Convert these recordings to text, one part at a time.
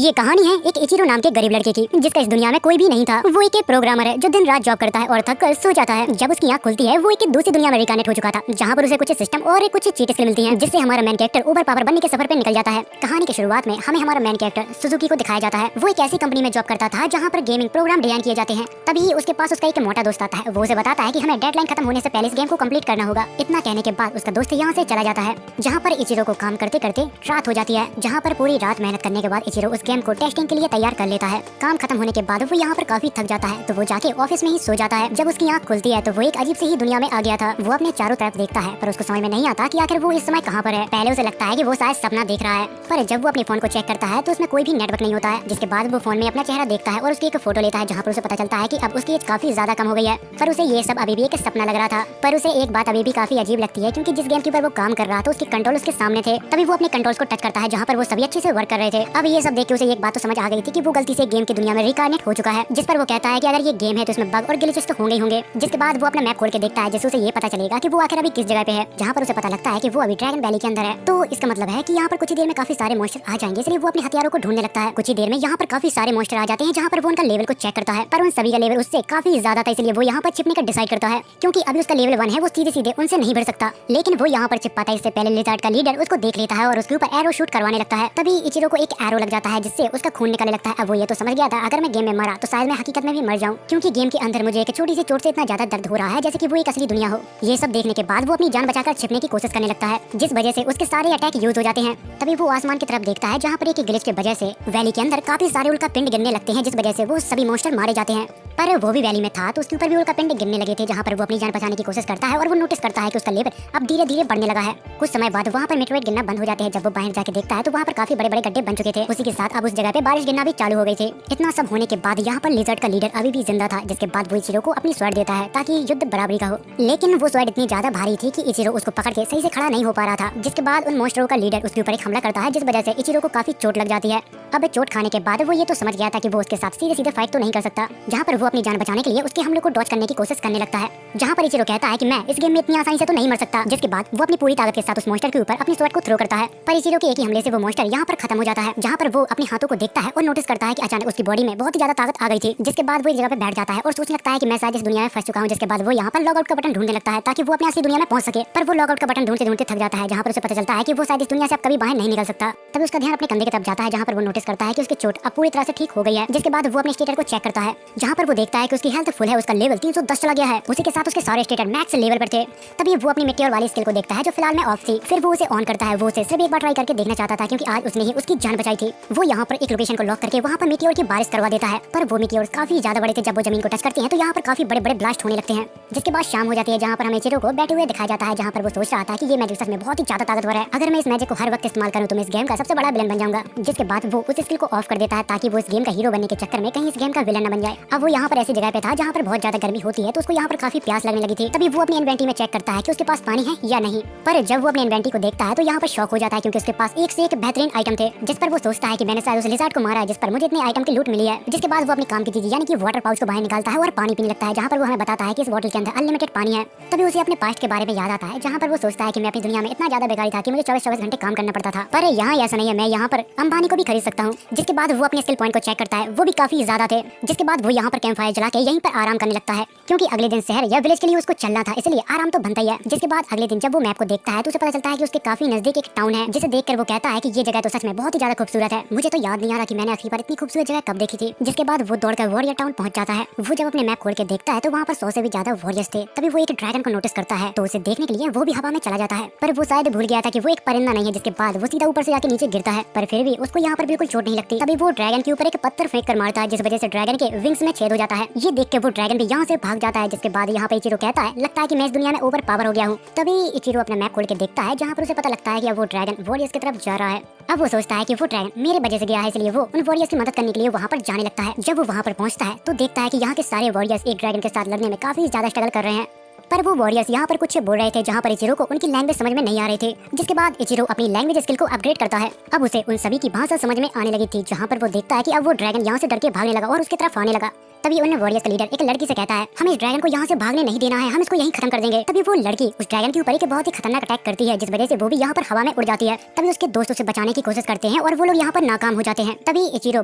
ये कहानी है एक इचिरो नाम के गरीब लड़के की, जिसका इस दुनिया में कोई भी नहीं था। वो एक प्रोग्रामर है जो दिन रात जॉब करता है और थक कर सो जाता है। जब उसकी आंख खुलती है वो एक दूसरी दुनिया में रिकनेक्ट हो चुका था, जहाँ पर उसे कुछ सिस्टम और कुछ चीट स्किल मिलती है, जिससे हमारा मेन कैरेक्टर ओवर पावर बनने के सफर पे निकल जाता है। कहानी की शुरुआत में हमें हमारा मेन कैरेक्टर सुजुकी को दिखाया जाता है। वो एक ऐसी कंपनी में जॉब करता था जहाँ पर गेमिंग प्रोग्राम डिजाइन किए जाते हैं। तभी उसके पास उसका एक मोटा दोस्त आता है। वो उसे बताता है कि हमें डेडलाइन खत्म होने से पहले इस गेम को कंप्लीट करना होगा। इतना कहने के बाद उसका दोस्त यहाँ से चला जाता है, जहाँ पर इचिरो को काम करते करते रात हो जाती है। जहाँ पर पूरी रात मेहनत करने के बाद इचिरो उस गेम को टेस्टिंग के लिए तैयार कर लेता है। काम खत्म होने के बाद वो यहाँ पर काफी थक जाता है, तो वो जाके ऑफिस में ही सो जाता है। जब उसकी आंख खुलती है तो वो एक अजीब सी ही दुनिया में आ गया था। वो अपने चारों तरफ देखता है पर उसको समझ में नहीं आता कि आखिर वो इस समय कहाँ पर है। पहले उसे लगता है कि वो शायद सपना देख रहा है, पर जब वो अपने फोन को चेक करता है तो उसमें कोई भी नेटवर्क नहीं होता है। जिसके बाद वो फोन में अपना चेहरा देखता है और उसकी एक फोटो लेता है, जहाँ पर उसे पता चलता है कि अब उसकी एज काफी ज्यादा कम हो गई है। पर उसे ये सब अभी भी एक सपना लग रहा था। पर उसे एक बात अभी भी काफी अजीब लगती है, क्योंकि जिस गेम के ऊपर वो काम कर रहा था उसके कंट्रोल उसके सामने थे। तभी वो अपने कंट्रोल्स को टच करता है, जहाँ पर वो सभी अच्छे से वर्क कर रहे थे। अब ये सब देख के उसे एक बात तो समझ आ गई थी कि वो गलती से गेम की दुनिया में रिकार्नेट हो चुका है। जिस पर वो कहता है कि अगर ये गेम है तो इसमें बग और ग्लिचेस तो होंगे ही होंगे। जिसके बाद वो अपना मैप खोल के देखता है, जिससे उसे ये पता चलेगा कि वो आखिर अभी किस जगह पे है। जहाँ पर उसे पता लगता है कि वो अभी ड्रैगन वैली के अंदर है। तो इसका मतलब है कि यहाँ पर कुछ ही देर में काफी सारे मॉन्स्टर आ जाएंगे, इसलिए वो अपने हथियारों को ढूंढने लगता है। कुछ ही देर में यहाँ पर काफी सारे मॉन्स्टर आ जाते हैं, जहाँ पर वो उनका लेवल को चेक करता है, पर उन सभी का लेवल उससे काफी ज्यादा था, इसलिए वो यहाँ पर छिपने का डिसाइड करता है। क्योंकि अभी उसका लेवल 1 है, वो सीधे सीधे उनसे नहीं बढ़ सकता। लेकिन वो यहाँ पर छिप पाता है। इससे पहले लिजार्ड का लीडर उसको देख लेता है और उसके ऊपर एरो शूट करवाने लगता है। तभी इचिरो को एक एरो लग जाता है, जिससे उसका खून निकलने लगता है। अब वो ये तो समझ गया था अगर मैं गेम में मरा तो शायद मैं हकीकत में भी मर जाऊं, क्योंकि गेम के अंदर मुझे एक छोटी सी चोट से इतना ज्यादा दर्द हो रहा है जैसे कि वो एक असली दुनिया हो। ये सब देखने के बाद वो अपनी जान बचाकर छिपने की कोशिश करने लगता है, जिस वजह से उसके सारे अटैक यूज हो जाते हैं। तभी वो आसमान की तरफ देखता है, जहाँ पर एक ग्लिच की वजह से वैली के अंदर काफी सारे उल्का पिंड गिरने लगते हैं, जिस वजह से वो सभी मॉन्स्टर मारे जाते हैं। पर वो भी वैली में था तो उसके ऊपर भी उल्का पिंड गिरने लगे थे, जहाँ पर वो अपनी जान बचाने की कोशिश करता है और वो नोटिस करता है कि उसका लेवल अब धीरे धीरे बढ़ने लगा है। कुछ समय बाद वहाँ पर मेटेओराइट गिरना बंद हो जाते हैं। जब वो बाहर जाके देखता है तो वहाँ पर काफी बड़े बड़े गड्ढे बन चुके थे। उसी के साथ अब उस जगह पे बारिश गिरना भी चालू हो गई थी। इतना सब होने के बाद यहाँ पर लिजर्ड का लीडर अभी भी जिंदा था, जिसके बाद वो इचिरो को अपनी स्वॉर्ड देता है ताकि युद्ध बराबरी का हो। लेकिन वो स्वॉर्ड इतनी ज्यादा भारी थी कि इचिरो उसको पकड़ के सही से खड़ा नहीं हो पा रहा था। जिसके बाद उन मॉन्स्टरों का लीडर उसके ऊपर एक हमला करता है, जिस वजह से इचिरो को काफी चोट लग जाती है। अब चोट खाने के बाद वो ये तो समझ गया था कि वो उसके साथ सीधे सीधे फाइट तो नहीं कर सकता, जहाँ पर वो अपनी जान बचाने के लिए उसके हमले को डॉज करने की कोशिश करने लगता है। जहाँ पर इचिरो कहता है कि मैं इस गेम में इतनी आसानी से तो नहीं मर सकता। जिसके बाद वो अपनी पूरी ताकत के साथ उस मॉन्स्टर के ऊपर अपनी स्वॉर्ड को थ्रो करता है, पर इचिरो के एक ही हमले से वो मॉन्स्टर यहाँ पर खत्म हो जाता है। जहाँ पर वो अपने हाथों को देखता है और नोटिस करता है कि अचानक उसकी बॉडी में बहुत ही ज्यादा ताकत आ गई थी। जिसके बाद वो एक जगह पे बैठ जाता है और सोचने लगता है कि मैं शायद इस दुनिया में फंस चुका हूँ। जिसके बाद वो यहाँ पर लॉग आउट का बटन ढूंढने लगता है ताकि वो अपनी असली दुनिया में पहुंच सके। पर वो लॉग आउट का बटन ढूंढते ढूंढते थक जाता है, जहाँ पर उसे पता चलता है कि वो शायद इस दुनिया से अब कभी बाहर नहीं निकल सकता। तभी उसका ध्यान अपने कंधे की तरफ जाता है, जहाँ पर वो नोटिस करता है कि उसकी चोट अब पूरी तरह से ठीक हो गई है। जिसके बाद वो अपने स्टेटस को चेक करता है, जहाँ पर वो देखता है कि उसकी हेल्थ फुल है, उसका लेवल 310 चला गया है। उसी के साथ उसके सारे स्टेटस मैक्स लेवल पर थे। तभी वो अपनी मेटेओर वाली स्किल को देखता है जो फिलहाल में ऑफ थी। फिर वो उसे ऑन करता है। वो उसे सिर्फ एक बार ट्राई करके देखना चाहता था, क्योंकि आज उसने ही उसकी जान बचाई थी। वो यहाँ पर एक लोकेशन को लॉक करके वहाँ पर मेटेओर की बारिश करवा देता है, पर वो मेटेओर काफी ज्यादा बड़े थे। जब वो जमीन को टच करते हैं तो यहाँ पर काफी बड़े बड़े ब्लास्ट होने लगते हैं। जिसके बाद शाम हो जाती है, जहाँ पर हमें इचिरो को बैठे हुए दिखाया जाता है, जहाँ पर वो सोच रहा था कि ये मैजिक सच में बहुत ही ज्यादा ताकतवर है। अगर मैं इस मैजिक को हर वक्त इस्तेमाल करूँ तो मैं इस गेम का सबसे बड़ा विलन बन जाऊंगा। जिसके बाद वो उस स्किल को ऑफ कर देता है ताकि वो इस गेम का हीरो बनने के चक्कर में कहीं इस गेम का विलन न बन जाए। अब वो यहाँ पर ऐसी जगह पे था जहाँ पर बहुत ज्यादा गर्मी होती है, तो उसको यहाँ पर काफी प्यास लगने लगी थी। तभी वो अपनी इन्वेंटरी में चेक करता है कि उसके पास पानी है या नहीं। पर जब वो अपनी इन्वेंटरी को देखता है तो यहाँ पर शॉक हो जाता है, क्योंकि उसके पास एक से एक बेहतरीन आइटम थे। जिस पर वो सोचता है कि मैंने शायद उस लिजर्ड को मारा है, जिस पर मुझे इतने आइटम की लूट मिली है। जिसके बाद वो अपनी काम की चीज यानी कि वाटर पाउच को बाहर निकालता है और पानी पीने लगता है, जहाँ पर वो हमें बताता है कि इस बोतल के अंदर अनलिमिटेड पानी है। तभी उसे अपने पास्ट के बारे में याद आता है, जहाँ पर वो सोचता है कि मैं अपनी दुनिया में इतना ज्यादा बेकारी था कि मुझे 24-24 घंटे काम करना पड़ता था। पर यहाँ ऐसा नहीं है, मैं यहाँ पर अंबानी को भी खरीद सकता हूँ। जिसके बाद वो अपने स्किल पॉइंट को चेक करता है, वो भी काफी ज्यादा थे। जिसके बाद वो यहाँ पर कैंप फायर जला के यहीं पर आराम करने लगता है, क्योंकि अगले दिन शहर या विलेज के लिए उसको चलना था, इसलिए आराम तो बनता ही है। जिसके बाद अगले दिन जब वो मैप को देखता है तो उसे पता चलता है कि उसके काफी नजदीक एक टाउन है, जिसे देखकर वो कहता है कि ये जगह तो सच में बहुत ही ज्यादा खूबसूरत है। मुझे तो याद नहीं आ रहा कि मैंने आखिरी बार इतनी खूबसूरत जगह कब देखी थी। जिसके बाद वो दौड़कर वॉरियर टाउन पहुंच जाता है। वो जब अपने मैप खोल के देखता है तो वहाँ पर 100 से भी ज्यादा वॉरियर्स थे। तभी वो एक ड्रैगन को नोटिस करता है, तो उसे देखने के लिए वो भी हवा में चला जाता है। पर वो शायद भूल गया था कि वो एक परिंदा नहीं है। जिसके बाद वो सीधा ऊपर से जाके नीचे गिरता है, पर फिर भी उसको यहाँ पर बिल्कुल चोट नहीं लगती। तभी वो ड्रैगन के ऊपर एक पत्थर फेंक कर मारता है, जिस वजह से ड्रैगन के विंग्स में छेद हो जाता है। ये देख के वो ड्रैगन भी यहाँ से भाग जाता है। जिसके बाद यहाँ पे इचिरो कहता है, लगता है कि मैं इस दुनिया में ओवर पावर हो गया हूँ। तभी इचिरो अपना मैप खोल के देखता है, जहाँ पर उसे पता लगता है कि वो ड्रैगन वॉरियर्स की तरफ जा रहा है। अब वो सोचता है कि वो ड्रैगन मेरे वजह से गया है, इसलिए वो उन वॉरियर्स की मदद करने के लिए वहाँ पर जाने लगता है। जब वो वहाँ पर पहुँचता है तो देखता है कि यहाँ के सारे वॉरियर्स एक ड्रैगन के साथ लड़ने में काफी ज्यादा स्ट्रगल कर रहे हैं। पर वो वॉरियर्स यहाँ पर कुछ बोल रहे थे जहाँ पर इचिरो को उनकी लैंग्वेज समझ में नहीं आ रहे थे। जिसके बाद इचिरो अपनी लैंग्वेज स्किल को अपग्रेड करता है। अब उसे उन सभी की भाषा समझ में आने लगी थी, जहाँ पर वो देखता है कि अब वो ड्रैगन यहाँ से डर के भागने लगा और उसकी तरफ आने लगा। तभी उन वॉरियर्स का लीडर एक लड़की से कहता है, हमें इस ड्रैगन को यहाँ से भागने नहीं देना है, हम इसको यहीं खत्म कर देंगे। तभी वो लड़की उस ड्रैगन के ऊपर एक बहुत ही खतरनाक अटैक करती है, जिस वजह से वो भी यहाँ पर हवा में उड़ जाती है। तभी उसके दोस्त उसे बचाने की कोशिश करते हैं और वो लोग यहाँ पर नाकाम हो जाते हैं। तभी इचिरो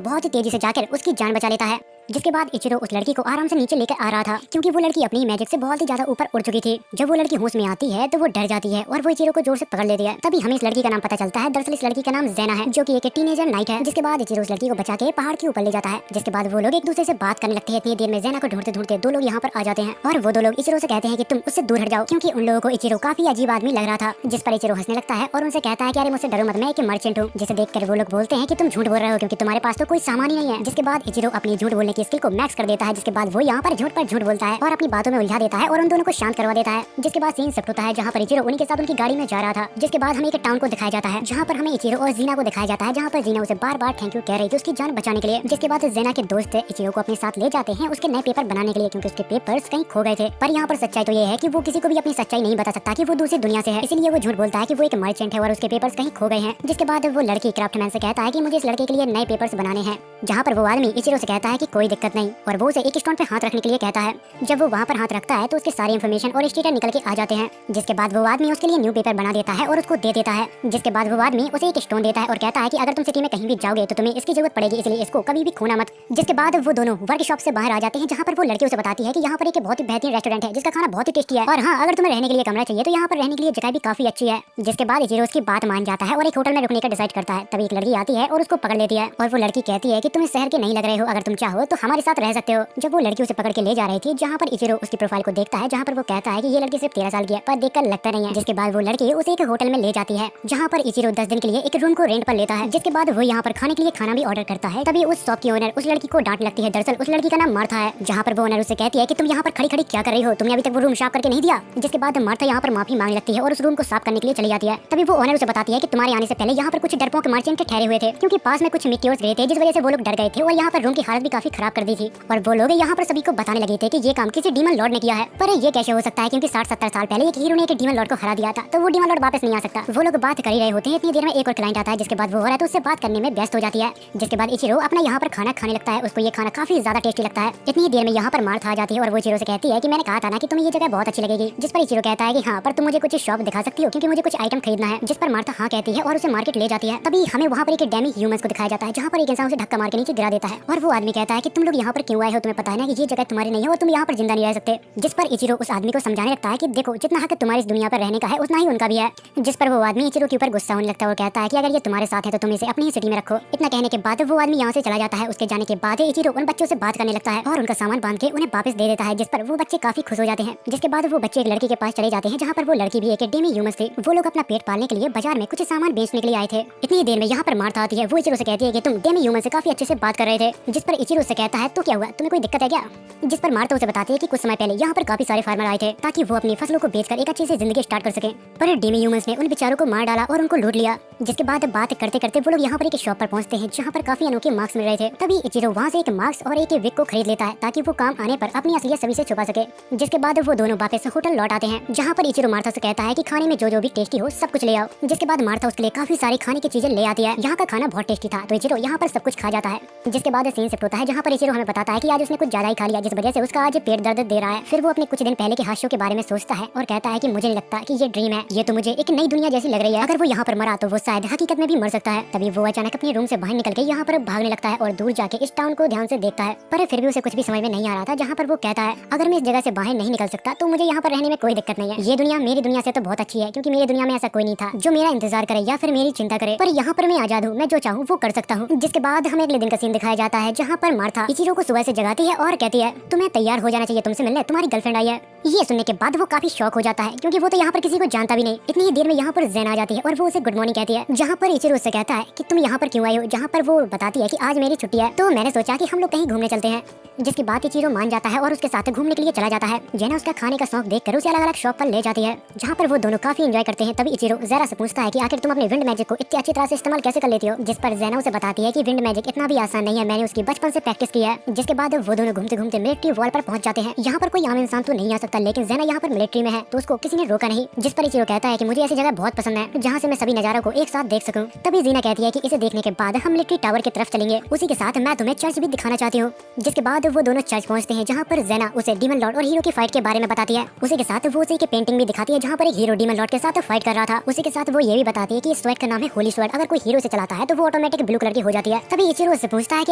बहुत ही तेजी से जाकर उसकी जान बचा लेता है। जिसके बाद इचिरो उस लड़की को आराम से नीचे लेकर आ रहा था, क्योंकि वो लड़की अपनी मैजिक से बहुत ही ज्यादा ऊपर उड़ चुकी थी। जब वो लड़की होश में आती है तो वो डर जाती है और वो इचिरो को जोर से पकड़ लेती है। तभी हमें इस लड़की का नाम पता चलता है। दरअसल इस लड़की का नाम ज़ेना है, जो कि एक टीनेजर नाइट है। जिसके बाद इचिरो उस लड़की को बचा के पहाड़ के ऊपर ले जाता है। जिसके बाद वो लोग एक दूसरे से बात करने लगते हैं। इतनी देर में ज़ेना को ढूंढते ढूंढते दो लोग यहाँ पर आ जाते हैं और वो दो लोग इचिरो से कहते हैं कि तुम उससे दूर हट जाओ, क्योंकि उन लोगों को इचिरो काफी अजीब आदमी लग रहा था। जिस पर इचिरो हंसने लगता है और उनसे कहता है कि अरे मुझसे डरो मत, मैं एक मर्चेंट हूँ। जिसे देखकर वो लोग बोलते हैं कि तुम झूठ बोल रहे हो, क्योंकि तुम्हारे पास तो कोई सामान ही नहीं है। जिसके बाद इचिरो अपनी झूठ बोलने की स्किल को मैक्स कर देता है। जिसके बाद वो यहाँ पर झूठ बोलता है और अपनी बातों में उलझा देता है और उन दोनों को शांत करवा देता है। जिसके बाद सीन शिफ्ट होता है जहाँ पर इचिरो उन्हीं के साथ उनकी गाड़ी में जा रहा था। जिसके बाद हमें एक टाउन को दिखाया जाता है, जहाँ पर हमें इचिरो और जीना को दिखाया जाता है, जहाँ पर जीना उसे बार बार थैंक यू कह रही थी उसकी जान बचाने के लिए। जिसके बाद ज़ेना के दोस्त इचिरो को अपने साथ ले जाते हैं उसके नए पेपर बनाने के लिए, क्योंकि उसके पेपर्स कहीं खो गए थे। पर यहाँ पर सच्चाई तो ये है कि वो किसी को भी अपनी सच्चाई नहीं बता सकता कि वो दूसरी दुनिया से है, इसलिए वो झूठ बोलता है कि वो एक मर्चेंट है और उसके पेपर्स कहीं खो गए हैं। जिसके बाद वो लड़की क्राफ्टमैन से कहता है कि मुझे इस लड़के के लिए नए पेपर्स बनाने हैं, जहाँ पर वो आदमी इचिरो से कहता है कि कोई दिक्कत नहीं और वो उसे एक स्टोन पे हाथ रखने के लिए कहता है। जब वो वहाँ पर हाथ रखता है तो उसके सारी इन्फॉर्मेशन और स्टिकर निकल के आ जाते हैं। जिसके बाद वो आदमी उसके लिए न्यू पेपर बना देता है और उसको दे देता है। जिसके बाद वो आदमी उसे एक स्टोन देता है और कहता है कि अगर तुम सिटी में कहीं भी जाओगे तो तुम्हें इसकी जरूरत पड़ेगी, इसलिए इसको कभी भी खोना मत। जिसके बाद वो दोनों वर्कशॉप से बाहर आ जाते हैं, जहाँ पर वो लड़की उसे बताती है कि यहाँ पर एक बहुत ही बेहतरीन रेस्टोरेंट है जिसका खाना बहुत ही टेस्टी है, और हाँ अगर तुम्हें रहने के लिए कमरा चाहिए तो यहाँ पर रहने के लिए जगह भी काफी अच्छी है। जिसके बाद इचिरो उसकी बात मान जाता है और एक होटल में रुकने का डिसाइड करता है। तभी एक लड़की आती है और उसको पकड़ लेती है और वो लड़की कहती है कि तुम इस शहर के नहीं लग रहे हो, अगर तुम चाहो तो हमारे साथ रह सकते हो। जब वो लड़की उसे पकड़ के ले जा रही थी, जहाँ पर इचिरो उसकी प्रोफाइल को देखता है, जहाँ पर वो कहता है कि ये लड़की सिर्फ 13 साल की है, पर देखकर लगता नहीं है। जिसके बाद वो लड़की उसे एक होटल में ले जाती है, जहाँ पर इचिरो 10 दिन के लिए एक रूम को रेंट पर लेता है। जिसके बाद वो यहाँ पर खाने के लिए खाना भी ऑर्डर करता है। तभी उस शॉप की ओनर उस लड़की को डांट लगती है। दरअसल उस लड़की का नाम मार्था है, जहाँ पर वो ओनर उसे कहती है कि तुम यहाँ पर खड़ी खड़ी क्या कर रही हो, तुमने अभी तक वो रूम साफ करके नहीं दिया। जिसके बाद मार्था यहाँ पर माफी मांगने लगती है और उस रूम को साफ करने के लिए चली जाती है। तभी वो ओनर उसे बताती है कि तुम्हारे आने से पहले यहाँ पर कुछ डरपोक मर्चेंट ठहरे हुए थे, क्योंकि पास में कुछ मिट्योर्स गिरे थे, जिस वजह से वो लोग डर गए थे और यहाँ पर रूम की हालत भी काफी खराब कर दी थी। और वो लोग यहाँ पर सभी को बताने लगे थे कि ये काम किसी डीमन लॉर्ड ने किया है। पर ये कैसे हो सकता है, क्योंकि 60-70 साल पहले एक हीरो ने एक डीमन लॉर्ड को हरा दिया था, तो वो डीमन लॉर्ड वापस नहीं आ सकता। वो लोग बात कर ही रहे होते हैं, इतनी देर में एक और क्लाइंट आता है। जिसके बाद वो औरत उससे बात करने में व्यस्त हो जाती है। जिसके बाद इचिरो अपना यहाँ पर खाना खाने लगता है। उसको ये खाना काफी ज्यादा टेस्टी लगता है। इतनी देर में यहाँ पर मार्था आ जाती है और वो इचिरो से कहती है कि मैंने कहा था ना कि तुम्हें ये जगह बहुत अच्छी लगेगी। जिस पर इचिरो कहता है कि हाँ, पर तुम मुझे कुछ शॉप दिखा सकती हो, क्योंकि मुझे कुछ आइटम खरीदना है। जिस पर मार्था हाँ कहती है और उसे मार्केट ले जाती है। तभी हमें वहाँ पर एक डेमी ह्यूमंस को दिखाया जाता है, जहाँ पर एक इंसान उसे धक्का मार के नीचे गिरा देता है और वो आदमी कहता है कि तुम लोग यहाँ पर क्यों आए हो, तुम्हें पता है ना कि ये जगह तुम्हारी नहीं है और तुम यहाँ पर जिंदा नहीं रह सकते। जिस पर इचिरो उस आदमी को समझाने लगता है कि देखो, जितना हक तुम्हारी इस दुनिया पर रहने का है उतना ही उनका भी है। जिस पर वो आदमी इचिरो के ऊपर गुस्सा होने लगता है और कहता है कि अगर ये तुम्हारे साथ है तो तुम इसे अपनी ही सिटी में रखो। इतना कहने के बाद वो आदमी यहाँ से चला जाता है। उसके जाने के बाद इचिरो उन बच्चों से बात करने लगता है और उनका सामान बांध के उन्हें वापस दे देता है, जिस पर वो बच्चे काफी खुश हो जाते हैं। जिसके बाद वो बच्चे एक लड़की के पास चले जाते हैं, जहाँ पर वो लड़की भी एक डेमी ह्यूमंस थी। वो लोग अपना पेट पालने के लिए बाजार में कुछ सामान बेचने के लिए आए थे। इतनी देर में यहाँ पर मार्था आती है। वो इचिरो से कहती है कि तुम डेमी ह्यूमन से काफी अच्छे से बात कर रहे थे। जिस पर इचिरो से कहता है तो क्या हुआ, तुम्हें कोई दिक्कत है क्या। जिस पर मार्था उसे बताती है कि कुछ समय पहले यहाँ पर काफी सारे फार्मर आए थे ताकि वो अपनी फसलों को बेचकर एक अच्छी से जिंदगी स्टार्ट कर सके, पर डेमी ह्यूमंस ने उन बेचारों को मार डाला और उनको लूट लिया। जिसके बाद बात करते करते वो लोग यहाँ पर एक शॉप पर पहुंचते हैं, जहाँ पर काफी अनोखे मास्क मिल रहे थे। तभी इचिरो वहाँ से एक मास्क और एक विग को खरीद लेता है ताकि वो काम आने पर अपनी असलियत सभी से छुपा सके। जिसके बाद वो दोनों वापस होटल लौट आते हैं, जहाँ पर इचिरो मार्था से कहता है कि खाने में जो भी टेस्टी हो सब कुछ ले आओ। जिसके बाद मार्था उसके लिए काफी सारी खाने की चीजें ले आती है। यहाँ का खाना बहुत टेस्टी था, तो इचिरो यहाँ पर सब कुछ खा जाता है। जिसके बाद सीन शिफ्ट होता है, जहाँ पर इचिरो हमें बताता है कि आज उसने कुछ ज्यादा ही खा लिया, जिस वजह से उसका आज पेट दर्द दे रहा है। फिर वो अपने कुछ दिन पहले के हादसों के बारे में सोचता है और कहता है कि मुझे नहीं लगता कि ये ड्रीम है, ये तो मुझे एक नई दुनिया जैसी लग रही है। अगर वो यहाँ पर मरा तो वो शायद हकीकत में भी मर सकता है। तभी वो अचानक अपने रूम से बाहर निकल के यहाँ पर भागने लगता है और दूर जाके इस टाउन को ध्यान से देखता है, पर फिर भी उसे कुछ भी समझ में नहीं आ रहा था। जहाँ पर वो कहता है अगर मैं इस जगह से बाहर नहीं निकल सकता तो मुझे यहाँ पर रहने में कोई दिक्कत नहीं है। ये दुनिया मेरी दुनिया से तो बहुत अच्छी है, क्योंकि मेरी दुनिया में ऐसा कोई नहीं था जो मेरा इंतजार करे या फिर मेरी चिंता करे, पर यहाँ पर मैं आजाद हूँ, मैं जो चाहूँ वो कर सकता हूँ। जिसके बाद हमें अगले दिन का सीन दिखाया जाता है, जहाँ पर मार्था इचिरो को सुबह से जगाती है और कहती है तुम्हें तैयार हो जाना चाहिए, तुमसे मिलने तुम्हारी गर्लफ्रेंड आई है। ये सुनने के बाद वो काफी शॉक हो जाता है, क्योंकि वो तो यहाँ पर किसी को जानता भी नहीं। इतनी देर में यहाँ पर ज़ेना आ जाती है और वो उसे गुड मॉर्निंग कहती है। है, जहाँ पर इचिरो उससे कहता है कि तुम यहाँ पर क्यों आई हो, जहाँ पर वो बताती है कि आज मेरी छुट्टी है, तो मैंने सोचा कि हम लोग कहीं घूमने चलते हैं। जिसकी बात इचिरो मान जाता है और उसके साथ घूमने के लिए चला जाता है। जेना उसका खाने का शौक देखकर उसे अलग अलग शॉप पर ले जाती है, जहाँ पर वो दोनों काफी एंजॉय करते हैं। तभी इचिरो ज़ेना से पूछता है कि आखिर तुम अपने विंड मैजिक को इतनी अच्छी तरह से इस्तेमाल कैसे कर लेती हो, जिस पर ज़ेना उसे बताती है कि विंड मैजिक इतना भी आसान नहीं है, मैंने उसकी बचपन से प्रैक्टिस की है। जिसके बाद वो दोनों घूमते घूमते मिलिट्री वॉल पर पहुंच जाते हैं। यहाँ पर कोई आम इंसान तो नहीं आ सकता, लेकिन ज़ेना यहाँ पर मिलिट्री में है तो उसको किसी ने रोका नहीं। जिस पर इचिरो कहता है कि मुझे ऐसी जगह बहुत पसंद है जहाँ से मैं सभी नजारों को एक साथ देख सकूं। तभी ज़ेना कहती है कि इसे देखने के बाद हम मिलिट्री टावर की तरफ चलेंगे, उसी के साथ मैं तुम्हें चर्च भी दिखाना चाहती हूँ। जिसके बाद वो दोनों चर्च पहुंचते हैं, जहाँ पर ज़ेना उसे डीमन लॉर्ड और हीरो की फाइट के बारे में बताती है। उसी के साथ वो उसी की पेंटिंग भी दिखाती है, जहाँ पर एक हीरो डीमन लॉर्ड के साथ फाइट कर रहा था। उसी के साथ वो ये भी बताती है कि इस स्वैर्ड का नाम है होली स्वैर्ड, अगर कोई हीरो से चलाता है तो वो ऑटोमेटिक ब्लू कलर की हो जाती है। तभी इचिरो उससे पूछता है कि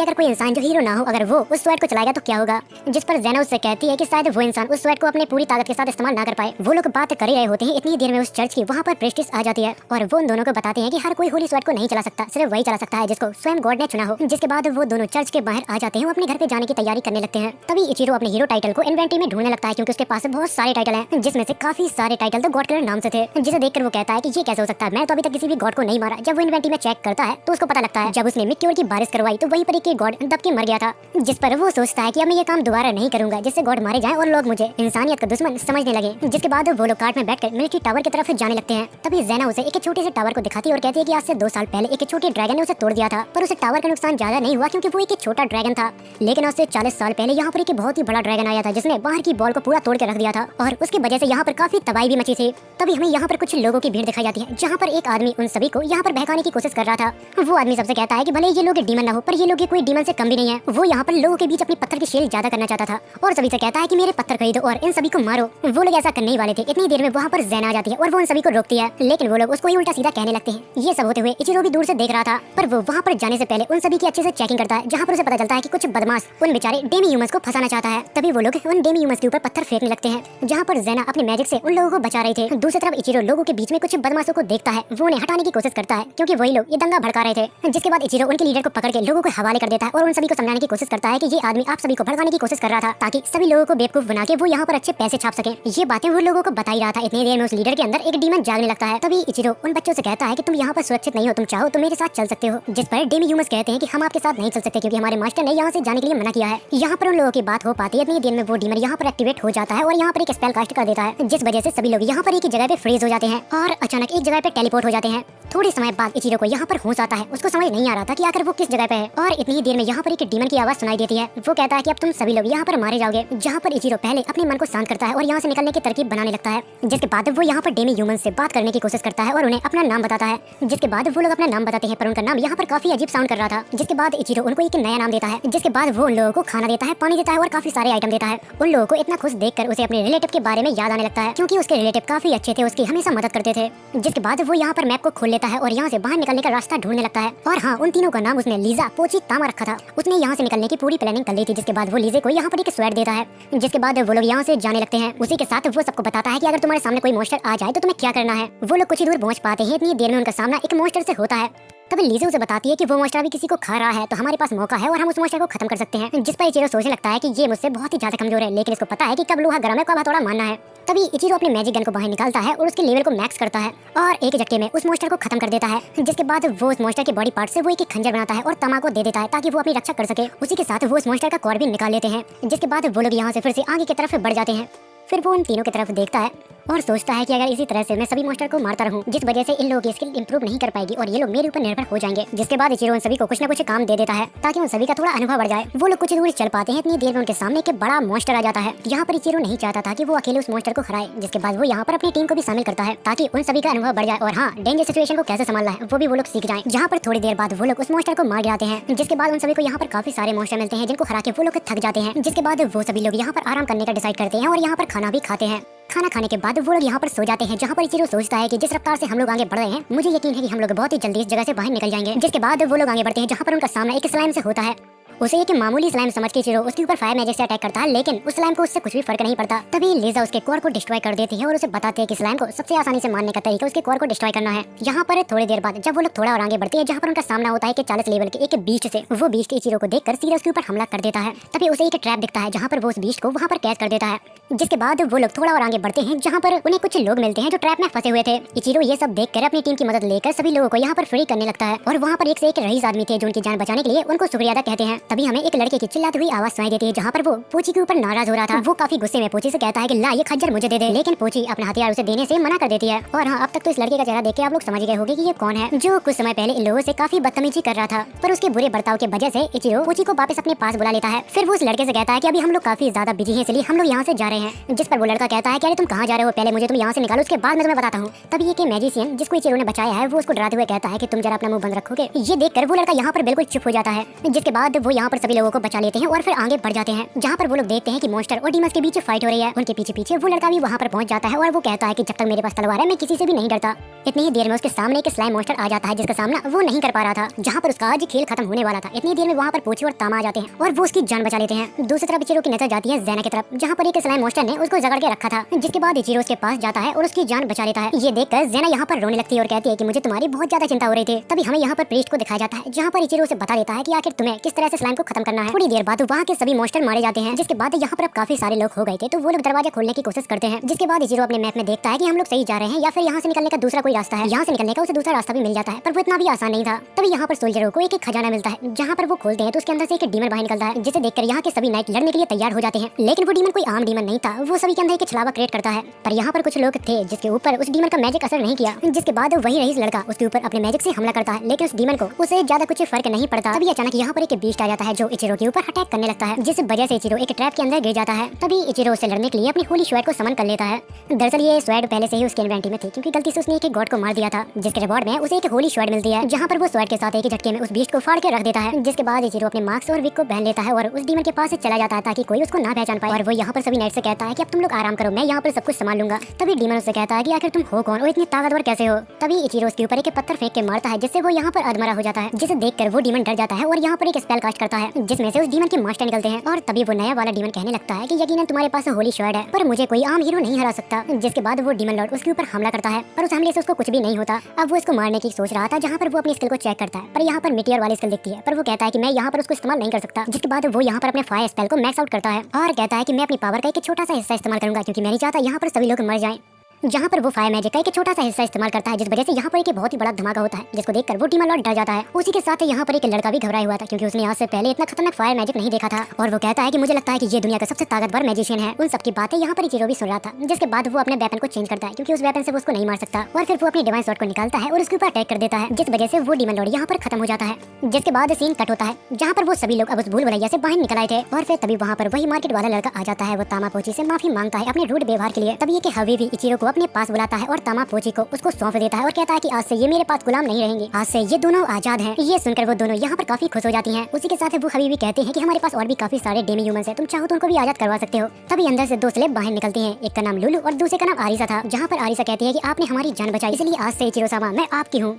अगर कोई इंसान जो हीरो ना हो, अगर वो उस स्वैर्ड को चलाएगा तो क्या होगा। जिस पर ज़ेना उससे कहती है कि शायद वो इंसान उस स्वैर्ड को अपनी पूरी ताकत के साथ इस्तेमाल ना कर पाए। वो लोग बात कर ही रहे होते हैं, इतनी देर में उस चर्च की वहाँ पर प्रेस्टिस आ जाती है और वो उन दोनों को बताते हैं कि हर कोई होली स्वैर्ड को नहीं चला सकता, सिर्फ वही चला सकता है जिसको स्वयं गॉड ने चुना हो। जिसके बाद वो दोनों चर्च के बाहर आ जाते हैं, अपने घर पे जाने की तैयारी करने लगते हैं। तभी इचिरो अपने हीरो टाइटल को इन्वेंटरी में ढूंढने लगता है, क्योंकि उसके पास बहुत सारे टाइटल हैं, जिसमें से काफी सारे टाइटल तो गॉड कलर नाम से थे। जिसे देखकर वो कहता है कि ये कैसे हो सकता है, मैं तो अभी तक किसी भी गॉड को नहीं मारा। जब वो इन्वेंटरी में चेक करता है तो उसको पता लगता है जब उसने मिक्योर की बारिश करवाई तो वहीं पर एक गॉड दब के मर गया था। जिस पर वो सोचता है कि अब मैं ये काम दोबारा नहीं करूंगा जिससे गॉड मारे जाए और लोग मुझे इंसानियत का दुश्मन समझने लगे। जिसके बाद वो लोग कार्ट में बैठकर मिलिट्री टावर की तरफ जाने लगते हैं। तभी ज़ेना उसे एक छोटे से टावर को दिखाती है और कहती है कि आज से 2 साल पहले एक छोटे ड्रैगन ने उसे तोड़ दिया था, पर उसे टावर का नुकसान ज्यादा नहीं हुआ क्योंकि वो एक छोटा ड्रैगन था। लेकिन आज से 40 साल पहले यहाँ पर एक बहुत ही बड़ा ड्रैगन आया था, जिसने बाहर की बॉल को पूरा तोड़ के रख दिया था और उसकी वजह से यहाँ पर काफी तबाही भी मची थी। तभी हमें यहाँ पर कुछ लोगों की भीड़ दिखाई जाती है, जहाँ पर एक आदमी उन सभी को यहाँ पर बहकाने की कोशिश कर रहा था। वो आदमी सबसे कहता है कि भले ये लोग डीमन ना हो, पर ये लोग कोई डीमन से कम भी नहीं है। वो यहाँ पर लोगों के बीच अपनी पत्थर की शेल ज्यादा करना चाहता था और सभी से कहता है कि मेरे पत्थर खरीदो और इन सभी को मारो। वो लोग ऐसा करने ही वाले थे, इतनी देर में वहाँ पर ज़ेना आ जाती है और वो उन सभी को रोकती है, लेकिन वो लोग उसको ही उल्टा सीधा कहने लगते हैं। ये सब होते हुए इचिरो भी दूर से देख रहा था, पर वो वहाँ पर जाने से पहले उन सभी की अच्छे से चेकिंग करता है, जहाँ पर उसे पता चलता है कि कुछ बदमाश उन बेचारे डेमी ह्यूमंस को फंसाना चाहता है। तभी वो लोग उन डेमी ह्यूमंस के ऊपर पत्थर फेंकने लगते हैं, जहाँ पर ज़ेना अपने मैजिक से उन लोगों को बचा रहे थे। दूसरी तरफ इचिरो लोगों के बीच में कुछ बदमाशों को देखता है, वो उन्हें हटाने की कोशिश करता है क्योंकि वही लोग ये दंगा भड़का रहे थे। जिसके बाद इचिरो उनके लीडर को पकड़ के लोगों को हवाले कर देता है और उन सभी को समझाने की कोशिश करता है कि ये आदमी आप सभी को भड़काने की कोशिश कर रहा था, ताकि सभी लोगों को बेवकूफ बना के वो यहाँ पर अच्छे पैसे छाप सके। ये बातें वो लोगों को बता ही रहा था। इतनी देर में उस लीडर के अंदर एक डीमन जागने लगता है। तभी इचिरो उन बच्चों से कहता है कि तुम यहाँ पर सुरक्षित नहीं हो, तुम चाहो तो मेरे साथ चल सकते हो। जिस पर डेमी ह्यूमंस कहते हैं कि हम आपके साथ नहीं चल सकते क्योंकि हमारे मास्टर ने यहाँ से जाने के लिए मना किया है। यहाँ पर उन लोगों की बात हो पाती है, इतनी देर में वो डीमन यहाँ पर एक्टिवेट हो जाता है और यहाँ पर एक स्पेल कास्ट कर देता है, जिस वजह से सभी लोग यहाँ पर एक ही जगह पे फ्रीज हो जाते हैं और अचानक एक जगह पे टेलीपोर्ट हो जाते हैं। थोड़े समय बाद इचिरो को यहाँ पर होश आता है, उसको समझ नहीं आ रहा था कि आखिर वो किस जगह पे है और इतनी देर में यहाँ पर एक डीमन की आवाज सुनाई देती है। वो कहता है कि अब तुम सभी लोग यहाँ पर मारे जाओगे, जहाँ पर इचिरो पहले अपने मन को शांत करता है और यहाँ से निकलने की तरकीब बनाने लगता है। जिसके बाद वो यहाँ पर डेमी ह्यूमन से बात करने की कोशिश करता है और उन्हें अपना नाम बताता है। जिसके बाद वो लोग अपना नाम बताते हैं, पर उनका नाम यहाँ पर काफी अजीब साउंड कर रहा था। जिसके बाद इचिरो उनको एक नया नाम देता है। जिसके बाद वो उन लोगों को खाना देता है, पानी देता है और काफी सारे आइटम देता है। उन लोगों को इतना खुश देखकर उसे अपने रिलेटिव के बारे में याद आने लगता है, क्योंकि उसके रिलेटिव काफी अच्छे थे, उसकी हमेशा मदद करते थे। जिसके बाद वो यहाँ पर मैप को खोल लेता है और यहाँ से बाहर निकलने का रास्ता ढूंढने लगता है। और हाँ, उन तीनों का नाम उसने लीजा, पोची, तामा रखा था। उसने यहाँ से निकलने की पूरी प्लानिंग कर ली थी। जिसके बाद वो लीजे को यहाँ पर एक स्वैर्ड देता है। जिसके बाद वो लोग यहाँ से जाने लगते हैं। उसी के साथ वो सबको बताता है कि अगर तुम्हारे सामने कोई मॉन्स्टर आ जाए तो तुम्हें क्या करना है। वो लोग कुछ ही दूर पहुँच पाते हैं, इतनी देर में उनका सामना एक मॉन्स्टर से होता है। तभी लीजे उसे बताती है कि वो मॉन्स्टर भी किसी को खा रहा है, तो हमारे पास मौका है और हम उस मॉन्स्टर को खत्म कर सकते हैं। जिस पर इचिरो सोचने लगता है कि ये मुझसे बहुत ही ज्यादा कमजोर है, लेकिन इसको पता है कि कब लोहा गर्म है कब हथौड़ा मारना है। तभी इचिरो अपने मैजिक गन को बाहर निकालता है और उसके लेवल को मैक्स करता है और एक झटके में उस मॉन्स्टर को खत्म कर देता है। जिसके बाद वो उस मॉन्स्टर के बॉडी पार्ट से वो एक खंजर बनाता है और तमा को दे देता है ताकि वो अपनी रक्षा कर सके। उसी के साथ वो उस मॉन्स्टर का कॉर भी निकाल लेते हैं। जिसके बाद वो लोग यहाँ से फिर से आगे की तरफ बढ़ जाते हैं। फिर वो उन तीनों की तरफ देखता है और सोचता है कि अगर इसी तरह से मैं सभी मॉन्स्टर को मारता रहूं, जिस वजह से इन लोगों की स्किल इंप्रूव नहीं कर पाएगी और ये लोग मेरे ऊपर निर्भर हो जाएंगे। जिसके बाद इचिरो उन सभी को कुछ न कुछ काम दे देता है ताकि उन सभी का थोड़ा अनुभव बढ़ जाए। वो लोग कुछ दूर चल पाते हैं, इतनी देर में उनके सामने एक बड़ा मॉन्स्टर आ जाता है। यहाँ पर इचिरो नहीं चाहता था कि वो अकेले उस मॉन्स्टर को हराए। जिसके बाद वो यहाँ पर अपनी टीम को भी शामिल करता है ताकि उन सभी का अनुभव बढ़ जाए और हाँ, डेंजर सिचुएशन को कैसे संभालना है वो भी वो लोग सीख जाए। जहाँ पर थोड़ी देर बाद वो लोग उस मॉन्स्टर को मार गिराते हैं। जिसके बाद उन सभी को यहाँ पर काफी सारे मॉन्स्टर मिलते हैं, जिनको हरा के वो लोग थक जाते हैं। जिसके बाद वो सभी लोग यहाँ पर आराम करने का डिसाइड करते हैं और यहाँ पर खाना भी खाते हैं। खाना खाने के बाद वो लोग यहाँ पर सो जाते हैं, जहाँ पर इचिरो सोचता है कि जिस रफ्तार से हम लोग आगे बढ़ रहे हैं, मुझे यकीन है कि हम लोग बहुत ही जल्दी इस जगह से बाहर निकल जाएंगे। जिसके बाद वो लोग आगे बढ़ते हैं, जहाँ पर उनका सामना एक स्लाइम से होता है उसे एक मामूली स्लाइम समझ के इचिरो उसके ऊपर फायर मैजिक से अटैक करता है, लेकिन उस स्लाइम को उससे कुछ भी फर्क नहीं पड़ता। तभी लीजा उसके कोर को डिस्ट्रॉय कर देती है और उसे बताते हैं कि स्लाइम को सबसे आसानी से मारने का तरीका उसके कोर को डिस्ट्रॉय करना है। यहाँ पर थोड़ी देर बाद जब वो लोग थोड़ा और आगे बढ़ते हैं, जहाँ पर उनका सामना होता है कि 40 लेवल के एक बीस्ट से, वो बीस्ट इचिरो को देखकर सीधा उसके ऊपर हमला कर देता है। तभी उसे एक ट्रैप दिखता है जहाँ पर वो उस बीस्ट को वहाँ पर कैद कर देता है। जिसके बाद वो लोग थोड़ा और आगे बढ़ते हैं, जहाँ पर उन्हें कुछ लोग मिलते हैं जो ट्रैप में फंसे हुए थे। इचिरो ये सब देखकर अपनी टीम की मदद लेकर सभी लोगों को यहाँ पर फ्री करने लगता है और वहाँ पर एक से एक रईस आदमी थे जो उनकी जान बचाने के लिए उनको शुक्रिया अदा कहते हैं। तभी हमें एक लड़के की चिल्लाती हुई आवाज सुनाई देती है, जहाँ पर वो पोची के ऊपर नाराज हो रहा था। वो काफी गुस्से में पोची से कहता है कि ला ये खंजर मुझे दे दे, लेकिन पोची अपना हथियार उसे देने से मना कर देती है। और हाँ, अब तक तो इस लड़के का चेहरा देख के आप लोग समझ गए होंगे कि ये कौन है, जो कुछ समय पहले इन लोगों से काफी बदतमीजी कर रहा था। पर उसके बुरे बर्ताव के वजह से इचिरो पोची को वापस अपने पास बुला लेता है। फिर वो उस लड़के से कहता है कि अभी हम लोग काफी ज्यादा बिजी हैं, इसलिए हम लोग यहाँ से जा रहे हैं। जिस पर वो लड़का कहता है कि अरे तुम कहाँ जा रहे हो, पहले मुझे तुम यहाँ से निकालो, उसके बाद मैं तुम्हें बताता हूँ। तभी एक मैजिशियन जिसको इचिरो ने बचाया है वो उसको डराते हुए कहता है कि तुम जरा अपना मुंह बंद रखोगे। ये देखकर वो लड़का यहाँ पर बिल्कुल चुप हो जाता है। जिसके बाद वो यहाँ पर सभी लोगों को बचा लेते हैं और फिर आगे बढ़ जाते हैं, जहाँ पर वो लोग देखते हैं कि मॉन्स्टर और डीमंस के बीच फाइट हो रही है। उनके पीछे पीछे वो लड़का भी वहाँ पर पहुंच जाता है और वो कहता है कि जब तक मेरे पास तलवार है मैं किसी से भी नहीं डरता। इतनी ही देर में उसके सामने एक स्लाइम मॉन्स्टर आ जाता है जिसका सामना वो नहीं कर पा रहा था, जहाँ पर उसका आज खेल खत्म होने वाला था। इतनी देर में वहाँ पर पोची और तामा आ जाते हैं और वो उसकी जान बचा लेते हैं। दूसरी तरफ इचिरो की नजर जाती है ज़ेना की तरफ, जहाँ पर एक स्लाइम मॉन्स्टर ने उसको जकड़ के रखा था। जिसके बाद इचिरो उसके पास जाता है और उसकी जान बचा लेता है। ये देखकर ज़ेना यहाँ पर रोने लगती है और कहती है कि मुझे तुम्हारी बहुत ज्यादा चिंता हो रही थी। तभी हमें यहाँ पर प्रीस्ट को दिखाया जाता है, जहाँ पर इचिरो से बता देता है कि आखिर तुम्हें किस तरह से स्लाइम को खत्म करना है। थोड़ी देर बाद वहाँ के सभी मॉन्स्टर मारे जाते हैं। जिसके बाद यहाँ पर अब काफी सारे लोग हो गए थे, तो वो लोग दरवाजा खोलने की कोशिश करते हैं। जिसके बाद इचिरो अपने मैप में देखता है कि हम लोग सही जा रहे हैं या फिर यहाँ से निकलने का दूसरा कोई रास्ता है। यहाँ से निकलने का उसे दूसरा रास्ता भी मिल जाता है, पर वो इतना भी आसान नहीं था। तभी यहाँ पर सोल्जरों को एक खजाना मिलता है, जहाँ पर वो खोलते हैं तो उसके अंदर से एक डीमन बाहर निकलता है, जिसे देखकर यहाँ के सभी नाइट लड़ने के लिए तैयार हो जाते हैं। लेकिन वो डीमन कोई आम डीमन नहीं था, वो सभी के अंदर एक छलावा क्रिएट करता है। पर यहाँ पर कुछ लोग थे जिसके ऊपर उस डीमन का मैजिक असर नहीं किया। जिसके बाद वही रईस लड़का उसके ऊपर अपने मैजिक से हमला करता है, लेकिन उस डीमन को उसे ज्यादा कुछ फर्क नहीं पड़ता। तभी अचानक यहाँ पर एक बीस्ट आ जाता है जो इचिरो के ऊपर अटैक करने लगता है, जिस वजह से इचिरो एक ट्रैप के अंदर गिर जाता है। तभी इचिरो उससे लड़ने के लिए अपनी होली स्वैर्ड को समन कर लेता है। दरअसल ये स्वैर्ड पहले से ही उसके इन्वेंटरी में थी, क्योंकि गलती से उसने एक गॉड को मार दिया था, जिसके रिवॉर्ड में उसे एक होली स्वैर्ड मिलती है, जहाँ पर वो स्वैर्ड के साथ एक झटके में उस बीस्ट को फाड़ के रख देता है। जिसके बाद इचिरो अपने मास्क और विग को पहन लेता है और उस डीमन के पास से चला जाता है ताकि कोई उसको ना पहचान पाए। और वो यहाँ पर सभी नाइट से कहता है कि अब तुम लोग आराम करो, मैं यहाँ पर सब कुछ संभाल लूंगा। तभी डीमन उससे कहता है कि आखिर तुम हो कौन और इतनी ताकतवर कैसे हो। तभी इचिरो उसके ऊपर एक पत्थर फेंक के मारता है, जिससे वो यहाँ पर अधमरा हो जाता है, जिसे देखकर वो डीमन डर जाता है और यहाँ पर एक स्पेल कास्ट करता है, जिसमें से उस डीमन के मास्टर निकलते हैं। और तभी वो नया वाला डीमन कहने लगता है कि यकीनन तुम्हारे पास होली स्वैर्ड है, पर मुझे कोई आम हीरो नहीं हरा सकता। जिसके बाद वो डीमन लॉर्ड उसके ऊपर हमला करता है, पर उस हमले से उसको कुछ भी नहीं होता। अब वो इसको मारने की सोच रहा था, जहाँ पर वो अपनी स्किल को चेक करता है, पर यहाँ पर मीटियर वाली स्किल दिखती है, पर वो कहता है कि मैं यहाँ पर उसको इस्तेमाल नहीं कर सकता। जिसके बाद वो यहाँ पर अपने फायर स्पेल को मैक्स आउट करता है और कहता है कि मैं अपनी पावर का एक छोटा सा हिस्सा इस्तेमाल करूंगा, क्योंकि मैं नहीं चाहता यहाँ पर सभी लोग मर जाएं। जहाँ पर वो फायर मैजिक का एक छोटा सा हिस्सा इस्तेमाल करता है, जिस वजह से यहाँ पर एक बहुत ही बड़ा धमाका होता है, जिसको देखकर वो डीमन लॉर्ड डर जाता है। उसी के साथ यहाँ पर एक लड़का भी घबराया हुआ था, क्योंकि उसने आज से पहले इतना खतरनाक फायर मैजिक नहीं देखा था। और वो कहता है कि मुझे लगता है कि ये दुनिया का सबसे ताकतवर मैजिशियन है। उन सबकी बातें यहाँ पर इचिरो भी सुन रहा था। जिसके बाद वो अपने वेपन को चेंज करता है, क्योंकि उस वेपन से वो उसको नहीं मार सकता। और फिर वो अपनी डिवाइन स्वॉर्ड को निकालता है और उसके ऊपर अटैक कर देता है, जिस वजह से वो डीमन लॉर्ड यहाँ पर खत्म हो जाता है। जिसके बाद सीन कट होता है, जहाँ पर वो सभी लोग अब उस भूल भुलैया से बाहर निकल आए थे। और फिर तभी वहाँ पर वही मार्केट वाला लड़का आ जाता है। वो तामा पोची से माफी मांगता है अपने रूड व्यवहार के लिए। तभी एक हबीबी इचिरो को अपने पास बुलाता है और तामा पोची को उसको सौंप देता है और कहता है कि आज से ये मेरे पास गुलाम नहीं रहेंगे, आज से ये दोनों आजाद हैं। ये सुनकर वो दोनों यहाँ पर काफी खुश हो जाती हैं। उसी के साथ वो हबीबी कहते हैं कि हमारे पास और भी काफी सारे डेमी ह्यूमंस हैं, तुम चाहो तो उनको भी आजाद करवा सकते हो। तभी अंदर से दो स्लेब बाहर निकलती हैं, एक का नाम लुलू और दूसरे का नाम आरिसा था। जहाँ पर आरिसा कहती है कि आपने हमारी जान बचाई, इसलिए आज से इचिरो सामा मैं आपकी हूँ।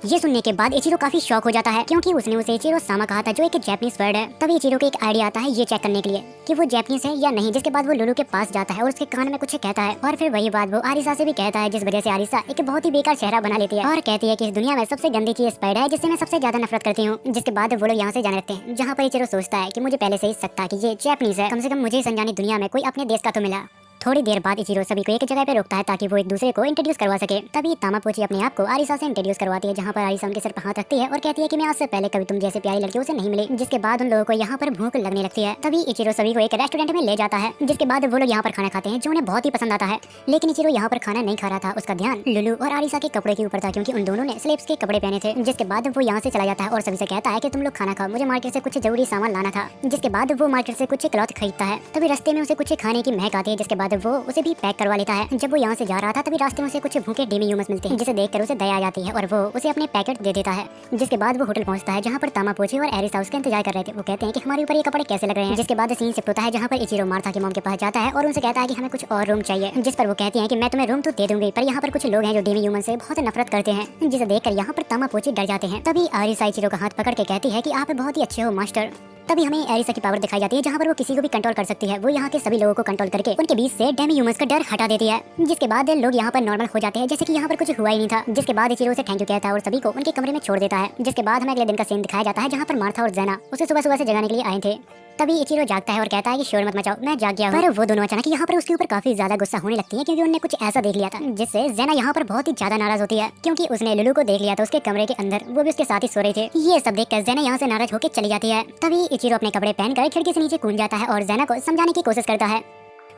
ये सुनने के बाद इचिरो काफी शॉक हो जाता है, क्योंकि उसने उसे इचिरो सामा कहा था, जो एक जैपनीज वर्ड है। तभी इचिरो को एक आइडिया आता है ये चेक करने के लिए कि वो जैपनीज है या नहीं। जिसके बाद वो लुलू के पास जाता है और उसके कान में कुछ कहता है, और फिर वही बात वो आरिसा से भी कहता है, जिस वजह से आरिसा एक बहुत ही बेकार चेहरा बना लेती है और कहती है कि इस दुनिया में सबसे गंदी चीज स्पाइडर है, जिससे मैं सबसे ज्यादा नफरत करती हूँ। जिसके बाद वो लोग यहाँ से जाने लगते हैं, जहाँ पर इचिरो सोचता है कि मुझे पहले से ही सकता कि ये जैपनीज है, कम से कम मुझे इस अनजानी दुनिया में कोई अपने देश का तो मिला। थोड़ी देर बाद इचिरो सभी को एक जगह पे रोकता है ताकि वो एक दूसरे को इंट्रोड्यूस करवा सके। तभी तामा पोची अपने आप को आरिसा से इंट्रोड्यूस करवाती है, जहाँ पर आरिसा उनके सिर पर हाथ रखती है और कहती है कि मैं आज से पहले कभी तुम जैसे प्यारी लड़कियों से नहीं मिली। जिसके बाद उन लोगों को यहाँ पर भूख लगने लगती है। तभी इचिरो सभी को एक रेस्टोरेंट में ले जाता है, जिसके बाद वो लोग यहाँ पर खाना खाते हैं, जो उन्हें बहुत ही पसंद आता है। लेकिन इचिरो यहाँ पर खाना नहीं खा रहा था, उसका ध्यान लुलू और आरिसा के कपड़े के ऊपर था, क्योंकि उन दोनों ने स्लेव्स के कपड़े पहने थे। जिसके बाद वो यहाँ से चला जाता है और सभी से कहता है कि तुम लोग खाना खाओ, मुझे मार्केट से कुछ जरूरी सामान लाना था। जिसके बाद वो मार्केट से कुछ क्लॉथ खरीदता है। तभी रास्ते में उसे कुछ खाने की महक आती है, जिसके बाद वो उसे भी पैक करवा लेता है। जब वो यहाँ से जा रहा था, तभी रास्ते में उसे कुछ भूखे डेमी ह्यूमंस मिलते हैं, जिसे देखकर उसे दया आ जाती है और वो उसे अपने पैकेट दे देता है। जिसके बाद वो होटल पहुंचता है, जहाँ पर तामा पोची और एरिसा उसका इंतजार कर रहे थे। वो कहते हैं कि हमारे ऊपर ये कपड़े कैसे लग रहे हैं। जिसके बाद सीन शिफ्ट होता है, जहाँ पर इचिरो मार्था की मॉम के पास जाता है और उनसे कहता है कि हमें कुछ और रूम चाहिए। जिस पर वो कहती है कि मैं तुम्हें रूम तो दे दूंगी, पर यहाँ पर कुछ लोग हैं जो डेमी ह्यूमन से बहुत नफरत करते हैं। जिसे देखकर यहाँ पर तामा पोची डर जाते हैं। तभी आरिसा इचिरो का हाथ पकड़ के कहती है कि आप बहुत ही अच्छे हो मास्टर। तभी हमें एरिसा की पावर दिखाई जाती है जहाँ पर वो किसी को भी कंट्रोल कर सकती है। वो यहाँ के सभी लोगों को कंट्रोल करके उनके बीच से डेमी ह्यूमंस का डर हटा देती है, जिसके बाद लोग यहाँ पर नॉर्मल हो जाते हैं जैसे कि यहाँ पर कुछ हुआ ही नहीं था। जिसके बाद इचिरो से थैंक यू कहता है और सभी को उनके कमरे में छोड़ देता है। जिसके बाद हमें अगले दिन का सीन दिखाया जाता है जहाँ पर मार्था और ज़ेना उसे सुबह सुबह से जगाने के लिए आए थे। तभी इचिरो जागता है और कहता है कि शोर मत मचाओ, मैं जाग गया हूं। पर वो दोनों अचानक यहाँ पर उसके ऊपर काफी ज्यादा गुस्सा होने लगती है क्योंकि उन्होंने कुछ ऐसा देख लिया था जिससे ज़ेना यहाँ पर बहुत ही ज्यादा नाराज होती है क्योंकि उसने लुलू को देख लिया था उसके कमरे के अंदर, वो भी उसके साथ ही सो रहे थे। ये सब देखकर ज़ेना यहाँ से नाराज होकर चली जाती है। तभी इचिरो अपने कपड़े पहनकर खिड़की से नीचे कूद जाता है और ज़ेना को समझाने की कोशिश करता है।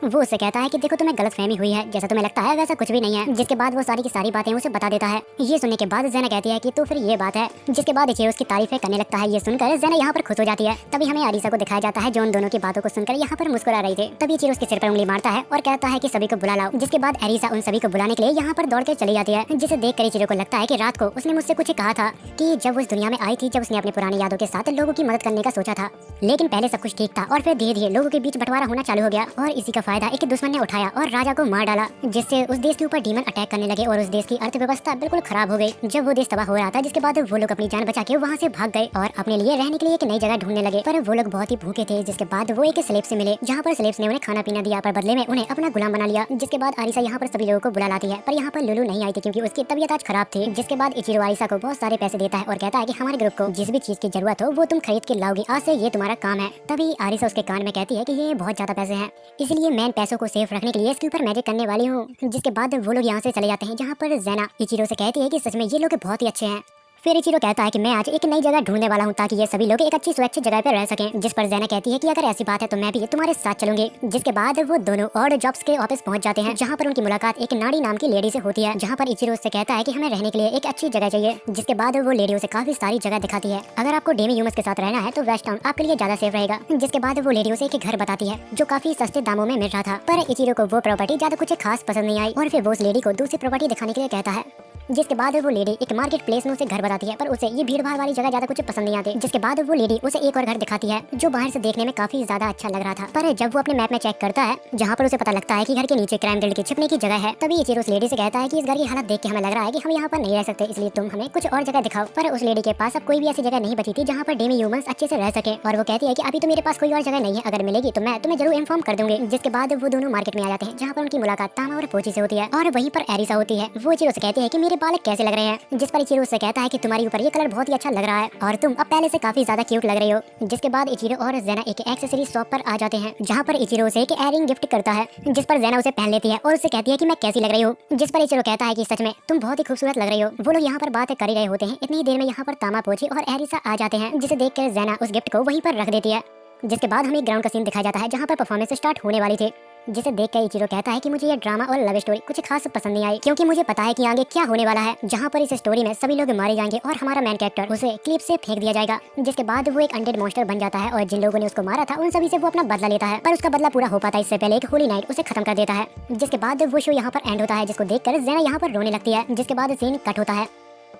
वो उससे कहता है कि देखो तुम्हें गलतफहमी हुई है, जैसा तुम्हें लगता है वैसा कुछ भी नहीं है। जिसके बाद वो सारी की सारी बातें उसे बता देता है। ये सुनने के बाद ज़ेना कहती है कि तो फिर ये बात है। जिसके बाद इचिरो उसकी तारीफें करने लगता है। ये सुनकर ज़ेना यहाँ पर खुश हो जाती है। तभी हमें अरीसा को दिखाया जाता है जो उन दोनों की बातों को सुनकर यहाँ पर मुस्कुरा रही थी। तभी इचिरो उसके सिर पर उंगली मारता है और कहता है कि सभी को बुला लाओ। जिसके बाद अरीसा उन सभी को बुलाने के लिए यहाँ पर दौड़ कर चली जाती है, जिसे देखकर इचिरो को लगता है कि रात को उसने मुझसे कुछ कहा था कि जब वो इस दुनिया में आई थी, जब उसने अपनी पुरानी यादों के साथ लोगों की मदद करने का सोचा था, लेकिन पहले सब कुछ ठीक था और फिर धीरे धीरे लोगों के बीच बंटवारा होना चालू हो गया और इसी का फायदा एक दुश्मन ने उठाया और राजा को मार डाला, जिससे उस देश के ऊपर डीमन अटैक करने लगे और उस देश की अर्थव्यवस्था बिल्कुल खराब हो गई। जब वो देश तबाह हो रहा था, जिसके बाद वो लोग अपनी जान बचा के वहाँ से भाग गए और अपने लिए रहने के लिए एक नई जगह ढूंढने लगे। पर वो लोग बहुत ही भूखे थे। जिसके बाद वो एक स्लेव से मिले, जहाँ पर स्लेव्स ने उन्हें खाना पीना दिया पर बदले में उन्हें अपना गुलाम बना लिया। जिसके बाद आरिसा यहाँ पर सभी लोगों को बुला लाती है, पर यहाँ पर लुलू नहीं आई थी क्योंकि उसकी तबीयत आज खराब थी। जिसके बाद इचिरो आरिसा को बहुत सारे पैसे देता है और कहता है कि हमारे ग्रुप को जिस भी चीज की जरूरत हो वो तुम खरीद के लाओगे, आज से ये तुम्हारा काम है। तभी आरिसा उसके कान में कहती है कि ये बहुत ज्यादा पैसे हैं, इसलिए मैं पैसों को सेफ रखने के लिए इसके ऊपर मैजिक करने वाली हूँ। जिसके बाद वो लोग यहाँ से चले जाते हैं, जहाँ पर ज़ेना इचिरो से कहती है कि सच में ये लोग बहुत ही अच्छे हैं। फिर इचिरो कहता है कि मैं आज एक नई जगह ढूंढने वाला हूँ ताकि ये सभी लोग एक अच्छी सुरक्षित जगह पर रह सकें। जिस पर ज़ेना कहती है कि अगर ऐसी बात है तो मैं भी तुम्हारे साथ चलूंगी। जिसके बाद वो दोनों ऑड जॉब्स के ऑफिस पहुंच जाते हैं, जहाँ पर उनकी मुलाकात एक नाड़ी नाम की लेडी से होती है, जहाँ पर इचिरो उससे कहता है कि हमें रहने के लिए एक अच्छी जगह चाहिए। जिसके बाद वो लेडी उसे काफी सारी जगह दिखाती है। अगर आपको डेमी ह्यूमंस के साथ रहना है तो वेस्ट टाउन आपके लिए ज्यादा सेफ रहेगा। जिसके बाद वो लेडी उसे एक घर बताती है जो काफी सस्ते दामों में मिल रहा था, पर इचिरो को वो प्रॉपर्टी ज्यादा कुछ खास पसंद नहीं आई और फिर वो उस लेडी को दूसरी प्रॉपर्टी दिखाने के लिए कहता है। जिसके बाद वो लेडी एक मार्केट प्लेस में उसे घर बताती है, पर उसे ये भीड़ भाड़ वाली जगह ज्यादा कुछ पसंद नहीं आती। जिसके बाद वो लेडी उसे एक और घर दिखाती है जो बाहर से देखने में काफी ज्यादा अच्छा लग रहा था, पर जब वो अपने मैप में चेक करता है, जहाँ पर उसे पता लगता है कि घर के नीचे क्राइम गिल्ड की छिपने की जगह है, तभी इचिरो उस लेडी से कहता है कि इस घर की हालत देख के हमें लग रहा है कि हम यहाँ पर नहीं रह सकते, इसलिए तुम हमें कुछ और जगह दिखाओ। पर उस लेडी के पास अब कोई भी ऐसी जगह नहीं बची थी जहाँ पर डेमी ह्यूमंस अच्छे से रह सके, और वो कहती है कि अभी तो मेरे पास कोई और जगह नहीं है, अगर मिलेगी तो मैं तुम्हें जरूर इन्फॉर्म कर दूंगी। जिसके बाद वो दोनों मार्केट में आ जाते हैं, जहाँ पर उनकी मुलाकात तामा और पोची से होती है और वहीं पर एरिसा होती है। वो इचिरो से कहती है कि मेरे बाल कैसे लग रहे हैं, जिस पर इचिरो से कहता है कि तुम्हारे ऊपर ये कलर बहुत ही अच्छा लग रहा है और तुम अब पहले से काफी ज्यादा क्यूट लग रही हो। जिसके बाद इचिरो और ज़ेना एक एक्सेसरी शॉप पर आ जाते हैं, जहाँ पर इचिरो उसे एक एयरिंग गिफ्ट करता है, जिस पर ज़ेना उसे पहन लेती है और उससे कहती है कि मैं कैसी लग रही हूँ। जिस पर इचिरो कहता है कि सच में तुम बहुत ही खूबसूरत लग रही हो। वो लोग यहाँ पर बात कर ही रहे होते हैं, इतनी देर में यहाँ पर तामा पोची और एरिसा आ जाते हैं, जिसे देखकर ज़ेना उस गिफ्ट को वहीं पर रख देती है। जिसके बाद हमें ग्राउंड का सीन दिखाया जाता है, जहाँ पर परफॉर्मेंस स्टार्ट होने वाली थी, जिसे देखकर इचिरो कहता है कि मुझे ये ड्रामा और लव स्टोरी कुछ खास पसंद नहीं आई, क्योंकि मुझे पता है कि आगे क्या होने वाला है, जहाँ पर इस स्टोरी में सभी लोग मारे जाएंगे और हमारा मेन कैरेक्टर उसे क्लिप से फेंक दिया जाएगा। जिसके बाद वो एक अनडेड मॉन्स्टर बन जाता है और जिन लोगों ने उसको मारा था उन सभी से वो अपना बदला लेता है, पर उसका बदला पूरा हो पाता है इससे पहले एक होली नाइट उसे खत्म कर देता है। जिसके बाद वो शो यहाँ पर एंड होता है, जिसको देखकर ज़ेना यहाँ पर रोने लगती है। जिसके बाद सीन कट होता है।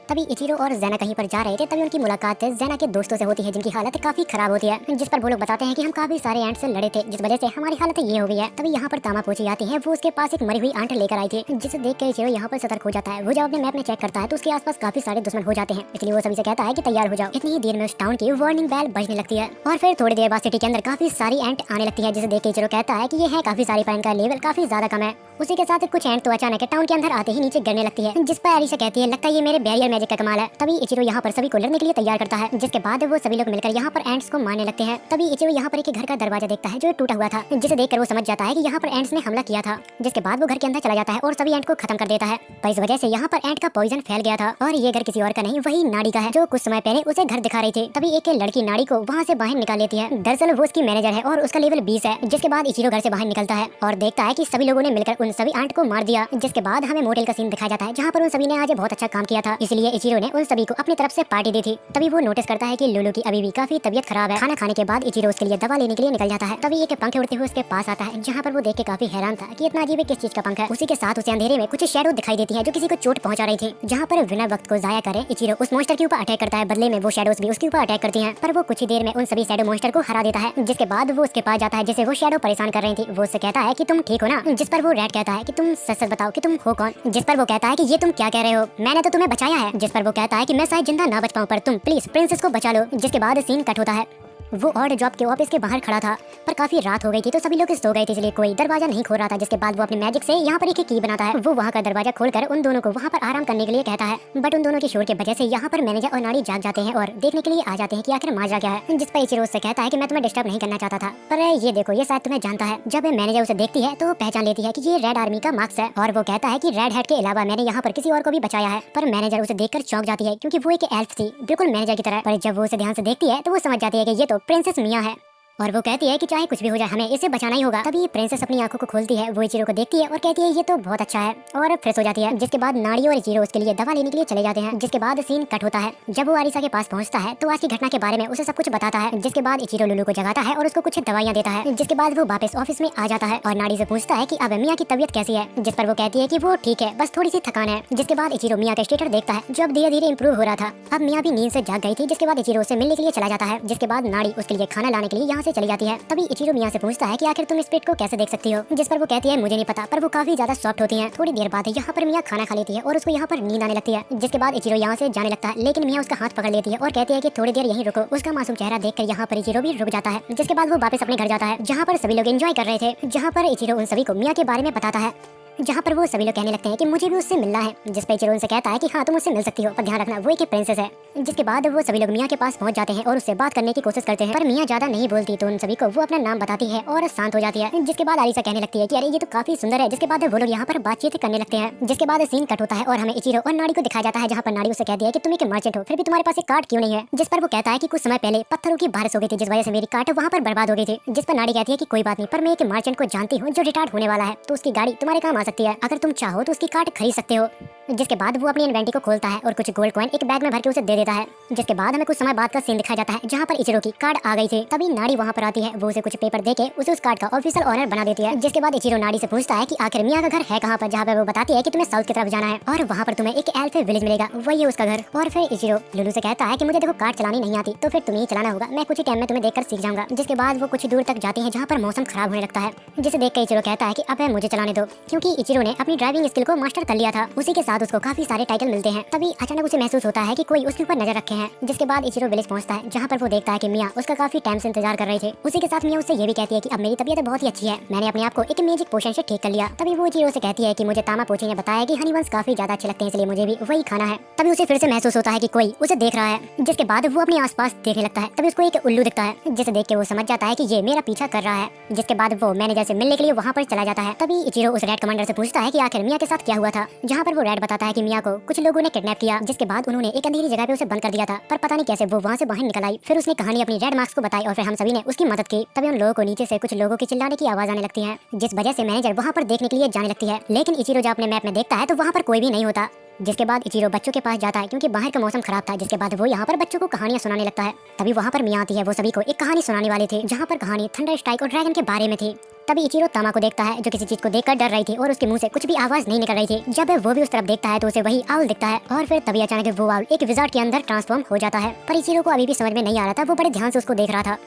तभी इचिरो और ज़ेना कहीं पर जा रहे थे, तभी उनकी मुलाकात ज़ेना के दोस्तों से होती है, जिनकी हालत काफी खराब होती है। जिस पर वो लोग बताते हैं कि हम काफी सारे एंट से लड़े थे, जिस वजह से हमारी हालत ये हो गई है। तभी यहाँ पर तामा पोची आती है, वो उसके पास एक मरी हुई आंट लेकर आई थी, जिसे देख कर इचिरो यहाँ पर सतर्क हो जाता है। वो जब अपने मैप में चेक करता है तो उसके आसपास काफी सारे दुश्मन हो जाते हैं, इसलिए वो सभी से कहता है कि तैयार हो जाओ। इतनी ही देर में उस टाउन की वार्निंग बेल बजने लगती है और फिर थोड़ी देर बाद सिटी के अंदर काफी सारी एंट आने लगती है, जिसे देख के इचिरो कहता है कि ये है काफी सारी, पर इनका लेवल काफी ज्यादा कम है। उसी के साथ कुछ एंट तो अचानक टाउन के अंदर आते ही नीचे गिरने लगती है, जिस पर एरिसा कहती है लगता है ये मेरे बैरियर मैजिक का कमाल है। तभी इचिरो यहाँ पर सभी को लड़ने के लिए तैयार करता है। जिसके बाद वो सभी लोग मिलकर यहाँ पर एंट्स को मारने लगते हैं। तभी इचिरो यहाँ पर एक घर का दरवाजा देखता है जो टूटा हुआ था, जिसे देखकर वो समझ जाता है कि यहाँ पर एंट्स ने हमला किया था। जिसके बाद वो घर के अंदर चला जाता है और सभी एंट को खत्म कर देता है, पर इस वजह से यहाँ पर एंट का पॉइजन फैल गया था और ये घर किसी और का नहीं, वही नाड़ी का है जो कुछ समय पहले उसे घर दिखा रही थी। तभी एक लड़की नाड़ी को वहाँ से बाहर निकाल लेती है। दरअसल वो उसकी मैनेजर है और उसका लेवल 20 है। जिसके बाद इचिरो घर से बाहर निकलता है और देखता है कि सभी लोगों ने मिलकर उन सभी एंट को मार दिया। जिसके बाद हमें मोटेल का सीन दिखाया जाता है, जहाँ पर उन सभी ने आज बहुत अच्छा काम किया था, इसलिए इचिरो ने उन सभी को अपनी तरफ से पार्टी दी थी। तभी वो नोटिस करता है कि लुलू की अभी भी काफी तबीयत खराब है। खाना खाने के बाद इचिरो उसके लिए दवा लेने के लिए निकल जाता है। तभी एक पंख उड़ते हुए उसके पास आता है, जहाँ पर वो देख के काफी हैरान था कि इतना अजीब किस चीज का पंख है। उसी के साथ उसे अंधेरे में कुछ शैडो दिखाई देती है जो किसी को चोट पहुंचा रही थी। जहाँ पर बिना वक्त को जाया करे इचिरो उस मॉन्स्टर के ऊपर अटैक करता है, बदले में वो शैडोज भी उसके ऊपर अटैक करती हैं, पर वो कुछ ही देर में उन सभी शैडो मॉन्स्टर को हरा देता है। जिसके बाद वो उसके पास जाता है, जिसे वो शैडो परेशान कर रही थी। वो उससे कहता है कि तुम ठीक हो ना? जिस पर वो रेड कहता है कि तुम सच सच बताओ कि तुम हो कौन? जिस पर वो कहता है कि ये तुम क्या कह रहे हो, मैंने तो तुम्हें बचाया है। जिस पर वो कहता है कि मैं शायद जिंदा ना बच पाऊं, पर तुम प्लीज प्रिंसेस को बचा लो। जिसके बाद सीन कट होता है। वो ऑड जॉब के ऑफिस के बाहर खड़ा था, पर काफी रात हो गई थी तो सभी लोग सो गए थे, इसलिए कोई दरवाजा नहीं खोल रहा था। जिसके बाद वो अपने मैजिक से यहाँ पर एक की बनाता है। वो वहाँ का दरवाजा खोलकर उन दोनों को वहाँ पर आराम करने के लिए कहता है, बट उन दोनों के शोर के वजह से यहाँ पर मैनेजर और नाड़ी जाग जाते हैं और देखने के लिए आ जाते हैं कि आखिर माजरा क्या है। जिस पर इचिरो उससे कहता है कि मैं तुम्हें डिस्टर्ब नहीं करना चाहता था, पर ये देखो ये शायद तुम्हें जानता है। जब मैनेजर उसे देखती है तो पहचान लेती है कि ये रेड आर्मी का मार्क्स है और वो कहता है कि रेड हेड के अलावा मैंने यहाँ पर किसी और को भी बचाया है। पर मैनेजर उसे देखकर चौंक जाती है क्योंकि वो एक एल्फ थी, बिल्कुल मैनेजर की तरह। पर जब वो उसे ध्यान से देखती है तो वो समझ जाती है कि ये तो प्रिंसेस मिया है और वो कहती है कि चाहे कुछ भी हो जाए हमें इसे बचाना ही होगा। तभी प्रिंसेस अपनी आंखों को खोलती है, वो इचिरो को देखती है और कहती है ये तो बहुत अच्छा है और फ्रेश हो जाती है। जिसके बाद नाड़ी और इचिरो उसके लिए दवा लेने के लिए चले जाते हैं। जिसके बाद सीन कट होता है। जब वो आरिसा के पास पहुंचता है तो आज की घटना के बारे में उसे सब कुछ बताता है। जिसके बाद इचिरो लुलू को जगाता है और उसको कुछ दवाइयां देता है। जिसके बाद वो वापस ऑफिस में आ जाता है और नाड़ी से पूछता है कि अब मिया की तबीयत कैसी है। जिस पर वो कहती है कि वो ठीक है, बस थोड़ी सी थकान है। जिसके बाद इचिरो मिया का स्टेटस देखता है जो अब धीरे धीरे इंप्रूव हो रहा था। अब मिया भी नींद से जाग गई थी। जिसके बाद इचिरो से मिलने के लिए चला जाता है। जिसके बाद नाड़ी उसके लिए खाना लाने के लिए यहाँ से चली जाती है। तभी इचिरो मिया से पूछता है कि आखिर तुम इस पेट को कैसे देख सकती हो। जिस पर वो कहती है मुझे नहीं पता, पर वो काफी ज्यादा सॉफ्ट होती हैं। थोड़ी देर बाद यहाँ पर मिया खाना खा लेती है और उसको यहाँ पर नींद आने लगती है। जिसके बाद इचिरो यहाँ से जाने लगता है, लेकिन मिया उसका हाथ पकड़ लेती है और कहती है कि थोड़ी देर यहीं रुको। उसका मासूम चेहरा देखकर यहाँ पर इचिरो भी रुक जाता है। जिसके बाद वो वापस अपने घर जाता है जहाँ पर सभी लोग एंजॉय कर रहे थे। जहाँ पर इचिरो उन सभी को मिया के बारे में बताता है, जहाँ पर वो सभी लोग कहने लगते हैं कि मुझे भी उससे मिलना है। जिस पर इचिरो उनसे कहता है कि हाँ तुम उससे मिल सकती हो, पर ध्यान रखना वो एक प्रिंसेस है। जिसके बाद वो सभी लोग मिया के पास पहुंच जाते हैं और उससे बात करने की कोशिश करते हैं, पर मिया ज्यादा नहीं बोलती तो उन सभी को वो अपना नाम बताती है और शांत हो जाती है। जिसके बाद आलिसा कहने लगती है कि अरे ये तो काफी सुंदर है। जिसके बाद वो लोग यहाँ पर बातचीत करने लगते हैं। जिसके बाद सीन कट होता है और हमें इचिरो और नाड़ी को दिखाया जाता है, जहाँ पर नाड़ी उसे कहती है कि तुम एक मर्चेंट हो, फिर भी तुम्हारे पास एक कार्ड क्यों नहीं है। जिस पर वो कहता है कि कुछ समय पहले पत्थरों की बारिश हो गई थी, जिस वजह से मेरी कार्ड वहाँ पर बर्बाद हो गई थी। जिस पर नाड़ी कहती है कि कोई बात नहीं, पर मैं एक मर्चेंट को जानती हूँ जो रिटायर्ड होने वाला है, तो उसकी गाड़ी तुम्हारे काम आ सकती है। अगर तुम चाहो तो उसकी कार्ड खरीद सकते हो। जिसके बाद वो अपनी इन्वेंटरी को खोलता है और कुछ गोल्ड कॉइन एक बैग में भर के उसे दे देता है। जिसके बाद हमें कुछ समय बाद का सीन दिखाया जाता है जहाँ पर इचिरो की कार्ड आ गई थी। तभी नाड़ी वहाँ पर आती है, वो उसे कुछ पेपर देके उसे उस कार्ड का ऑफिशियल ऑनर बना देती है। जिसके बाद इचिरो नाड़ी से पूछता है कि आखिर मिया का घर है कहाँ पर, जहाँ पर वो बताती है कि तुम्हें साउथ की तरफ जाना है और वहाँ पर तुम्हें एक एल्फ विलेज मिलेगा, वही है उसका घर। और फिर इचिरो लुलू से कहता है कि मुझे देखो कार्ड चलानी नहीं आती, तो फिर तुम्हें चलाना होगा, मैं कुछ ही टाइम में तुम्हें देखकर सीख जाऊंगा। जिसके बाद वो कुछ दूर तक जाती है जहाँ पर मौसम खराब होने लगता है, जिसे देख कर इचिरो कहता है कि अब मुझे चलाने दो, क्योंकि इचिरो ने अपनी ड्राइविंग स्किल को मास्टर कर लिया था। उसी के साथ उसको काफी सारे टाइटल मिलते हैं। तभी अचानक उसे महसूस होता है कि कोई उसके ऊपर नजर रखे हैं। जिसके बाद इचिरो विलेज पहुंचता है जहाँ पर वो देखता है कि मिया उसका काफी टाइम से इंतजार कर रहे थे। उसी के साथ मिया उससे ये भी कहती है कि अब मेरी तबीयत बहुत ही अच्छी है, मैंने अपने आप को एक मैजिक पोशन से ठीक कर लिया। तभी वो इचिरो से कहती है कि मुझे तामा पोची ने बताया कि हनी बंस काफी ज्यादा अच्छे लगते हैं, इसलिए मुझे भी वही खाना है। तभी उसे फिर से महसूस होता है कि कोई उसे देख रहा है। जिसके बाद वो अपने आसपास देखने लगता है। तभी उसको एक उल्लू दिखता है, जिसे देख के वो समझ जाता है कि ये मेरा पीछा कर रहा है। जिसके बाद वो मैनेजर से मिलने के लिए वहाँ पर चला जाता है। तभी इचिरो उस रेड कमांडर से पूछता है कि आखिर मिया के साथ क्या हुआ था, जहाँ पर वो रेड बताता है कि मिया को कुछ लोगों ने किडनैप किया। जिसके बाद उन्होंने एक अंधेरी जगह पे उसे बंद कर दिया था, पर पता नहीं कैसे वो वहाँ से बाहर निकल आई। फिर उसने कहानी अपनी रेड मार्क्स को बताई और फिर हम सभी ने उसकी मदद की। तभी उन लोगों को नीचे से कुछ लोगों की चिल्लाने की आवाज आने लगती है, जिस वजह से मैनेजर वहाँ पर देखने के लिए जाने लगती है। लेकिन इचिरो जब अपने मैप में देखता है तो वहाँ पर कोई भी नहीं होता। जिसके बाद इचिरो बच्चों के पास जाता है क्योंकि बाहर का मौसम खराब था। जिसके बाद वो यहाँ पर बच्चों को कहानियां सुनाने लगता है। तभी वहाँ पर मिया आती है, वो सभी को एक कहानी सुनाने वाले थे, जहाँ पर कहानी थंडर स्ट्राइक और ड्रैगन के बारे में थी। तभी इचिरो तामा को देखता है जो किसी चीज को देखकर डर रही थी और उसके मुंह से कुछ भी आवाज नहीं निकल रही थी। जब वो भी उस तरफ देखता है तो उसे वही आउल दिखता है और फिर तभी अचानक वो आउल एक विजार्ड के अंदर ट्रांसफॉर्म हो जाता है। पर इचिरो को अभी भी समझ में नहीं आ रहा था, वो बड़े ध्यान से उसको देख रहा था।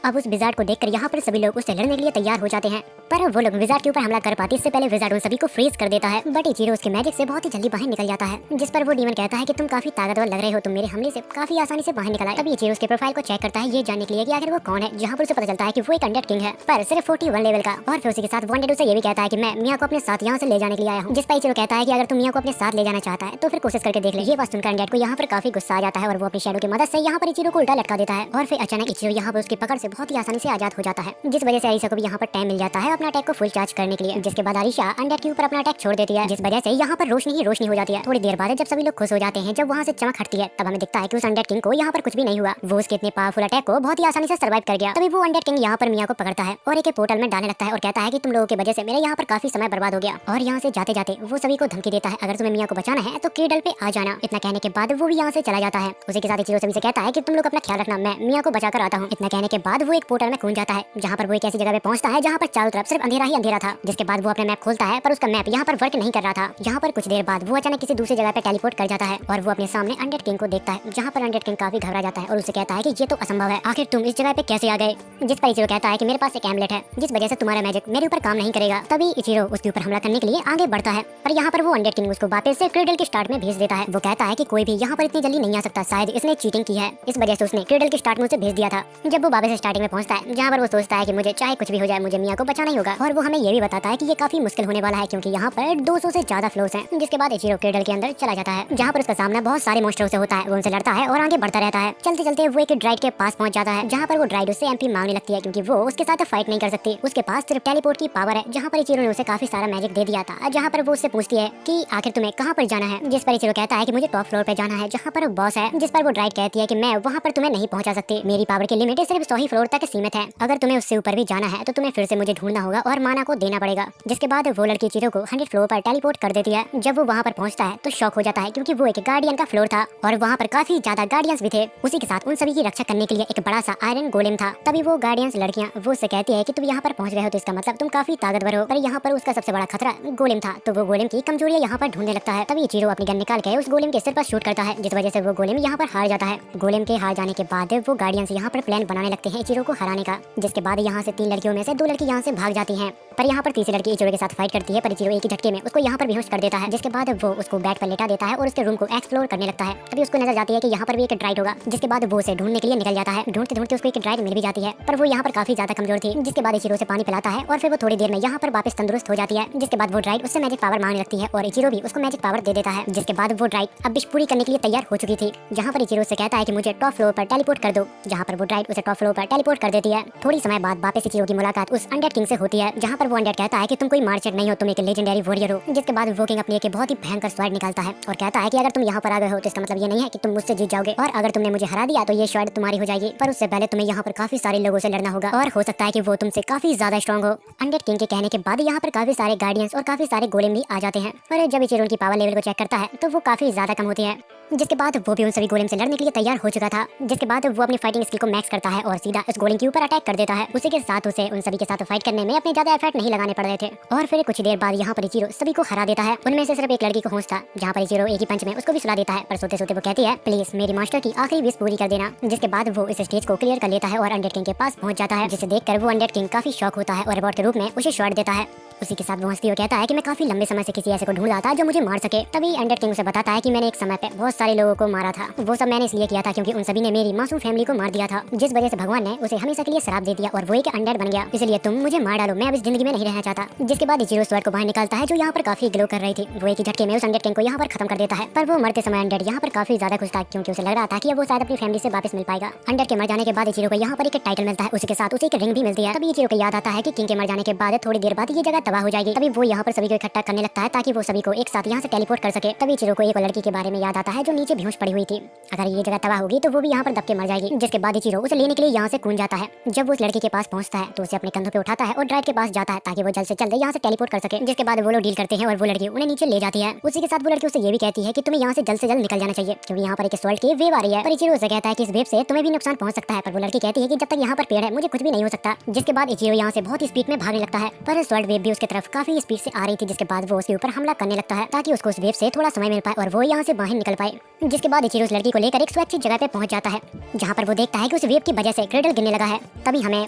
अब उस विजार्ड को देखकर यहाँ पर सभी लोग उससे लड़ने के लिए तैयार हो जाते हैं, पर वो लोग विजार्ड के ऊपर हमला कर पाते इससे पहले विजार्ड उन सभी को फ्रीज कर देता है। बट इचिरो उसके मैजिक से बहुत ही जल्दी बाहर निकल जाता है। जिस पर वो डीमन कहता है कि तुम काफी ताकतवर लग रहे हो, तुम मेरे हमले से काफी आसानी से बाहर निकल आए। तभी इचिरो उसके प्रोफाइल को चेक करता है ये जानने के लिए कि आखिर वो कौन है, जहाँ पर उसे पता चलता है कि वो एक अनडेड किंग है, पर सिर्फ 41 लेवल का। और फिर उसी के साथ वांटेड उसे ये भी कहता है कि मैं मिया को अपने साथ यहाँ से ले जाने के लिए आया हूँ। जिस पर इचिरो कहता है कि अगर तुम मिया को अपने साथ ले जाना चाहता है तो फिर कोशिश करके देख ले। ये बात सुनकर अनडेड को यहाँ पर काफी गुस्सा आ जाता है और वो अपनी शैडो की मदद से यहाँ पर इचिरो को उल्टा लटका देता है। और फिर अचानक इचिरो यहाँ पर उसकी पकड़ से बहुत ही आसानी से आजाद हो जाता है, जिस वजह से आरिशा को भी यहाँ पर टाइम मिल जाता है अपना अटैक को फुल चार्ज करने के लिए। जिसके बाद आरिशा अनडेड के ऊपर अपना अटैक छोड़ देती है, जिस वजह से यहाँ पर रोशनी ही रोशनी हो जाती है। थोड़ी देर बाद जब सभी लोग खुश हो जाते हैं, जब वहाँ से चमक हटती है, तब हमें दिखता है कि उस अनडेड किंग को यहाँ पर कुछ भी नहीं हुआ। वो उसके इतने पावरफुल अटैक को बहुत ही आसानी से सर्वाइव कर गया। तभी वो अनडेड किंग यहाँ पर मिया को पकड़ता है और एक पोर्टल में डालने लगता है और कहता है कि तुम लोगों की वजह से मेरे यहाँ पर काफी समय बर्बाद हो गया। और यहाँ से जाते जाते वो सभी को धमकी देता है, अगर तुम्हें मिया को बचाना है तो क्रीडल पे आ जाना। इतना कहने के बाद वो भी यहाँ से चला जाता है। उसी के साथ इचिरो सभी से कहता है कि तुम लोग अपना ख्याल रखना, मैं मिया को बचा कर आता हूँ। इतना कहने के बाद बाद वो एक पोर्टल में कूद जाता है, जहाँ पर वो एक ऐसी जगह पे पहुंचता है जहाँ पर चारों तरफ सिर्फ अंधेरा ही अंधेरा था। जिसके बाद वो अपना मैप खोलता है पर उसका मैप यहाँ पर वर्क नहीं कर रहा था। यहाँ पर कुछ देर बाद वो अचानक किसी दूसरी जगह पे टेलीपोर्ट कर जाता है और वो अपने सामने अनडेड किंग को देखता है, जहाँ पर अनडेड किंग काफी घबरा जाता है और उसे कहता है कि ये तो असंभव है, आखिर तुम इस जगह पे कैसे आ गए। जिस पर इचिरो कहता है कि मेरे पास एक एम्बलेट है जिस वजह से तुम्हारा मैजिक मेरे ऊपर काम नहीं करेगा। तभी इचिरो उसके ऊपर हमला करने के लिए आगे बढ़ता है पर यहाँ पर वो अनडेड किंग उसको वापस से क्रेडल के स्टार्ट में भेज देता है। वो कहता है कि कोई भी यहाँ पर इतनी जल्दी नहीं आ सकता, शायद इसने चीटिंग की है, इस वजह से उसने क्रेडल के स्टार्ट में उसे भेज दिया था। जब वो वापस स्टार्टिंग में पहुंचता है जहाँ पर वो सोचता है कि मुझे चाहे कुछ भी हो जाए मुझे मिया को बचाना ही होगा, और वो हमें ये भी बताता है कि ये काफी मुश्किल होने वाला है क्योंकि यहाँ पर 200 से ज्यादा फ्लोर्स हैं। जिसके बाद इचिरो क्रेडल के अंदर चला जाता है जहाँ पर उसका सामना बहुत सारे मॉन्स्टरों से होता है। वो उनसे लड़ता है और आगे बढ़ता रहता है। चलते चलते वो एक ड्राइड के पास पहुंच जाता है जहाँ पर वो ड्राइड उससे एमपी मांगने लगती है क्योंकि वो उसके साथ फाइट नहीं कर सकती। उसके पास सिर्फ टेलीपोर्ट की पावर है, जहाँ पर इचिरो ने उसे काफी सारा मैजिक दे दिया था। जहाँ पर वो उससे पूछती है कि आखिर तुम्हें कहाँ पर जाना है, जिस पर इचिरो कहता है कि मुझे टॉप फ्लोर पे जाना है जहाँ पर बॉस है। जिस पर वो ड्राइड कहती है कि मैं वहाँ पर तुम्हें नहीं पहुँचा सकती, मेरी पावर की लिमिट सिर्फ 100 ही फ्लोर तक सीमित है, अगर तुम्हें उससे ऊपर भी जाना है तो तुम्हें फिर से मुझे ढूंढना होगा और माना को देना पड़ेगा। जिसके बाद वो लड़की इचिरो को 100 फ्लोर पर टेलीपोर्ट कर देती है। जब वो वहाँ पर पहुँचता है तो शॉक हो जाता है क्योंकि वो एक गार्डियन का फ्लोर था और वहाँ पर काफी ज्यादा गार्डियंस भी थे। उसी के साथ उन सभी की रक्षा करने के लिए एक बड़ा सा आयरन गोलेम था। तभी वो गार्डियंस लड़कियाँ वो उससे कहती है कि तुम यहाँ पर पहुँच गए हो तो इसका मतलब तुम काफी ताकतवर हो, पर यहाँ पर उसका सबसे बड़ा खतरा गोलेम था। तो वो गोलेम की कमजोरियाँ यहाँ पर ढूंढने लगता है। तभी इचिरो अपनी गन निकाल के उस गोलेम के सिर पर शूट करता है जिस वजह से वो गोलेम यहाँ पर हार जाता है। गोलेम के हार जाने के बाद वो गार्डियंस यहाँ पर प्लान बनाने लगते हैं इचिरो को हराने का। जिसके बाद यहाँ से 3 लड़कियों में से 2 लड़की यहाँ से भाग जाती हैं, पर यहाँ पर तीसरी लड़की इचिरो के साथ फाइट करती है पर इचिरो एक ही झटके में उसको यहाँ पर बेहोश कर देता है। जिसके बाद वो उसको बेड पर लेटा देता है और उसके रूम को एक्सप्लोर करने लगता है। तभी उसको नजर जाती है कि यहाँ पर भी एक ड्राइड होगा। जिसके बाद वो उसे ढूंढने के लिए निकल जाता है। ढूंढते ढूंढते उसको एक ड्राइड मिल भी जाती है पर वो यहाँ पर काफी ज्यादा कमजोर थी। जिसके बाद इचिरो से पानी पिलाता है और फिर वो थोड़ी देर में यहाँ पर वापस तंदुरुस्त हो जाती है। जिसके बाद वो ड्राइड उससे मैजिक पावर मांगने लगती है और इचिरो भी उसको मैजिक पावर दे देता है। जिसके बाद वो ड्राइड अब विश पूरी करने के लिए तैयार हो चुकी थी। जहाँ पर इचिरो से कहता है कि मुझे टॉप फ्लोर पर टेलीपोर्ट कर दो, जहाँ पर वो ड्राइड उसे टॉप फ्लोर पर टेलीपोर्ट कर देती है। थोड़ी समय बाद वापस इचिरो की मुलाकात उस अनडेड किंग से होती है जहाँ पर वो अनडेड कहता है कि तुम कोई मार्चर नहीं हो, तुम एक लेजेंडरी वॉरियर हो। जिसके बाद वो किंग अपनी एक बहुत ही भयंकर स्वॉर्ड निकालता है और कहता है कि अगर तुम यहाँ पर आ गए हो तो इसका मतलब ये नहीं है कि तुम मुझसे जीत जाओगे, और अगर तुमने मुझे हरा दिया तो ये स्वॉर्ड तुम्हारी हो जाएगी, पर उससे पहले तुम्हें यहाँ पर काफी सारे लोगों से लड़ना होगा और हो सकता है कि वो तुमसे काफी ज्यादा स्ट्रॉन्ग हो। अनडेड किंग के कहने के बाद यहाँ पर काफी सारे गार्डियंस और काफी सारे गोलेम भी आ जाते हैं, पर जब इचिरो की पावर लेवल को चेक करता है तो वो काफी ज्यादा कम होती है। जिसके बाद वो भी उन सभी गोलेम से लड़ने के लिए तैयार हो चुका था। जिसके बाद वो अपनी फाइटिंग स्किल को मैक्स करता है और सीधा उस गोलेम के ऊपर अटैक कर देता है। उसी के साथ उसे उन सभी के साथ फाइट करने में अपने ज्यादा एफर्ट नहीं लगाने पड़ रहे थे और फिर कुछ देर बाद यहाँ पर इचिरो सभी को हरा देता है। उनमें से सिर्फ एक लड़की को होश था जहाँ पर इचिरो एक ही पंच में उसको भी सुला देता है, पर सोते सोते वो कहती है प्लीज मेरी मास्टर की आखिरी विश पूरी कर देना। जिसके बाद वो इस स्टेज को क्लियर कर लेता है और अनडेड किंग के पास पहुंच जाता है, जिसे देखकर वो अनडेड किंग काफी शॉक होता है और रिवॉर्ड के रूप में उसे शॉट देता है। उसी के साथ वो हंसती हुई कहता है कि मैं काफी लंबे समय से किसी ऐसे को ढूंढ रहा था जो मुझे मार सके। तभी अनडेड किंग उसे बताता है कि मैंने एक समय पे बहुत सारे लोगों को मारा था, वो सब मैंने इसलिए किया था क्योंकि उन सभी ने मेरी मासूम फैमिली को मार दिया था, जिस वजह से भगवान ने उसे हमेशा के लिए श्राप दे दिया और वो एक अनडेड बन गया, इसलिए तुम मुझे मार डालो, मैं अब इस जिंदगी में नहीं रहना चाहता। जिसके बाद इचिरो स्वॉर्ड को बाहर निकालता है जो यहाँ पर काफी ग्लो कर रही थी। वो एक ही झटके में उस अनडेड किंग को यहाँ पर खत्म कर देता है, पर वो मरते समय अनडेड यहाँ पर काफी ज्यादा खुश था क्योंकि उसे लग रहा था कि अब वो शायद अपनी फैमिली से वापस मिल पाएगा। अनडेड के मर जाने के बाद इचिरो को यहाँ पर एक टाइटल मिलता है, उसी के साथ उसे एक रिंग भी मिलती है। तभी इचिरो को याद आता है कि किंग के मर जाने के बाद थोड़ी देर बाद ये जगह तबाह हो जाएगी। तभी वो यहाँ पर सभी को इकट्ठा करने लगता है ताकि वो सभी को एक साथ यहाँ से टेलीपोर्ट कर सके। तभी इचिरो को एक लड़की के बारे में याद आता है जो नीचे बेहोश पड़ी हुई थी, अगर ये जगह तबाह होगी तो वो भी यहाँ पर दब के मर जाएगी। जिसके बाद इचिरो उसे लेने के लिए यहाँ से कूद जाता है। जब वो उस लड़की के पास पहुंचता है तो उसे अपने कंधों पे उठाता है और ड्राइड के पास जाता है ताकि वो जल्द से जल्द यहाँ से टेलीपोर्ट कर सके। जिसके बाद वो लोग डील करते हैं और वो लड़की उन्हें नीचे ले जाती है। उसी के साथ वो लड़की उसे ये भी कहती है कि तुम्हें यहाँ से जल्द निकल जाना चाहिए क्योंकि यहाँ पर एक स्वॉर्ड की वेव आ रही है। पर इचिरो उसे कहता है कि इस वेव से तुम्हें भी नुकसान पहुंच सकता है, पर वो लड़की कहती है कि जब तक यहाँ पर पेड़ है मुझे कुछ भी नहीं हो सकता। जिसके बाद इचिरो यहाँ से बहुत ही स्पीड में भागने लगता है, पर स्वॉर्ड वेव भी उसके तरफ काफी स्पीड से आ रही थी। जिसके बाद वो उसके ऊपर हमला करने लगता है ताकि उसको उस वेव से थोड़ा समय मिल पाए और वो यहाँ से बाहर निकल पाए। जिसके बाद इचिरो उस लड़की को लेकर एक सुरक्षित जगह पे पहुंच जाता है जहाँ पर वो देखता है कि उस वेव की वजह से क्रेडल गिरने लगा है। तभी हमें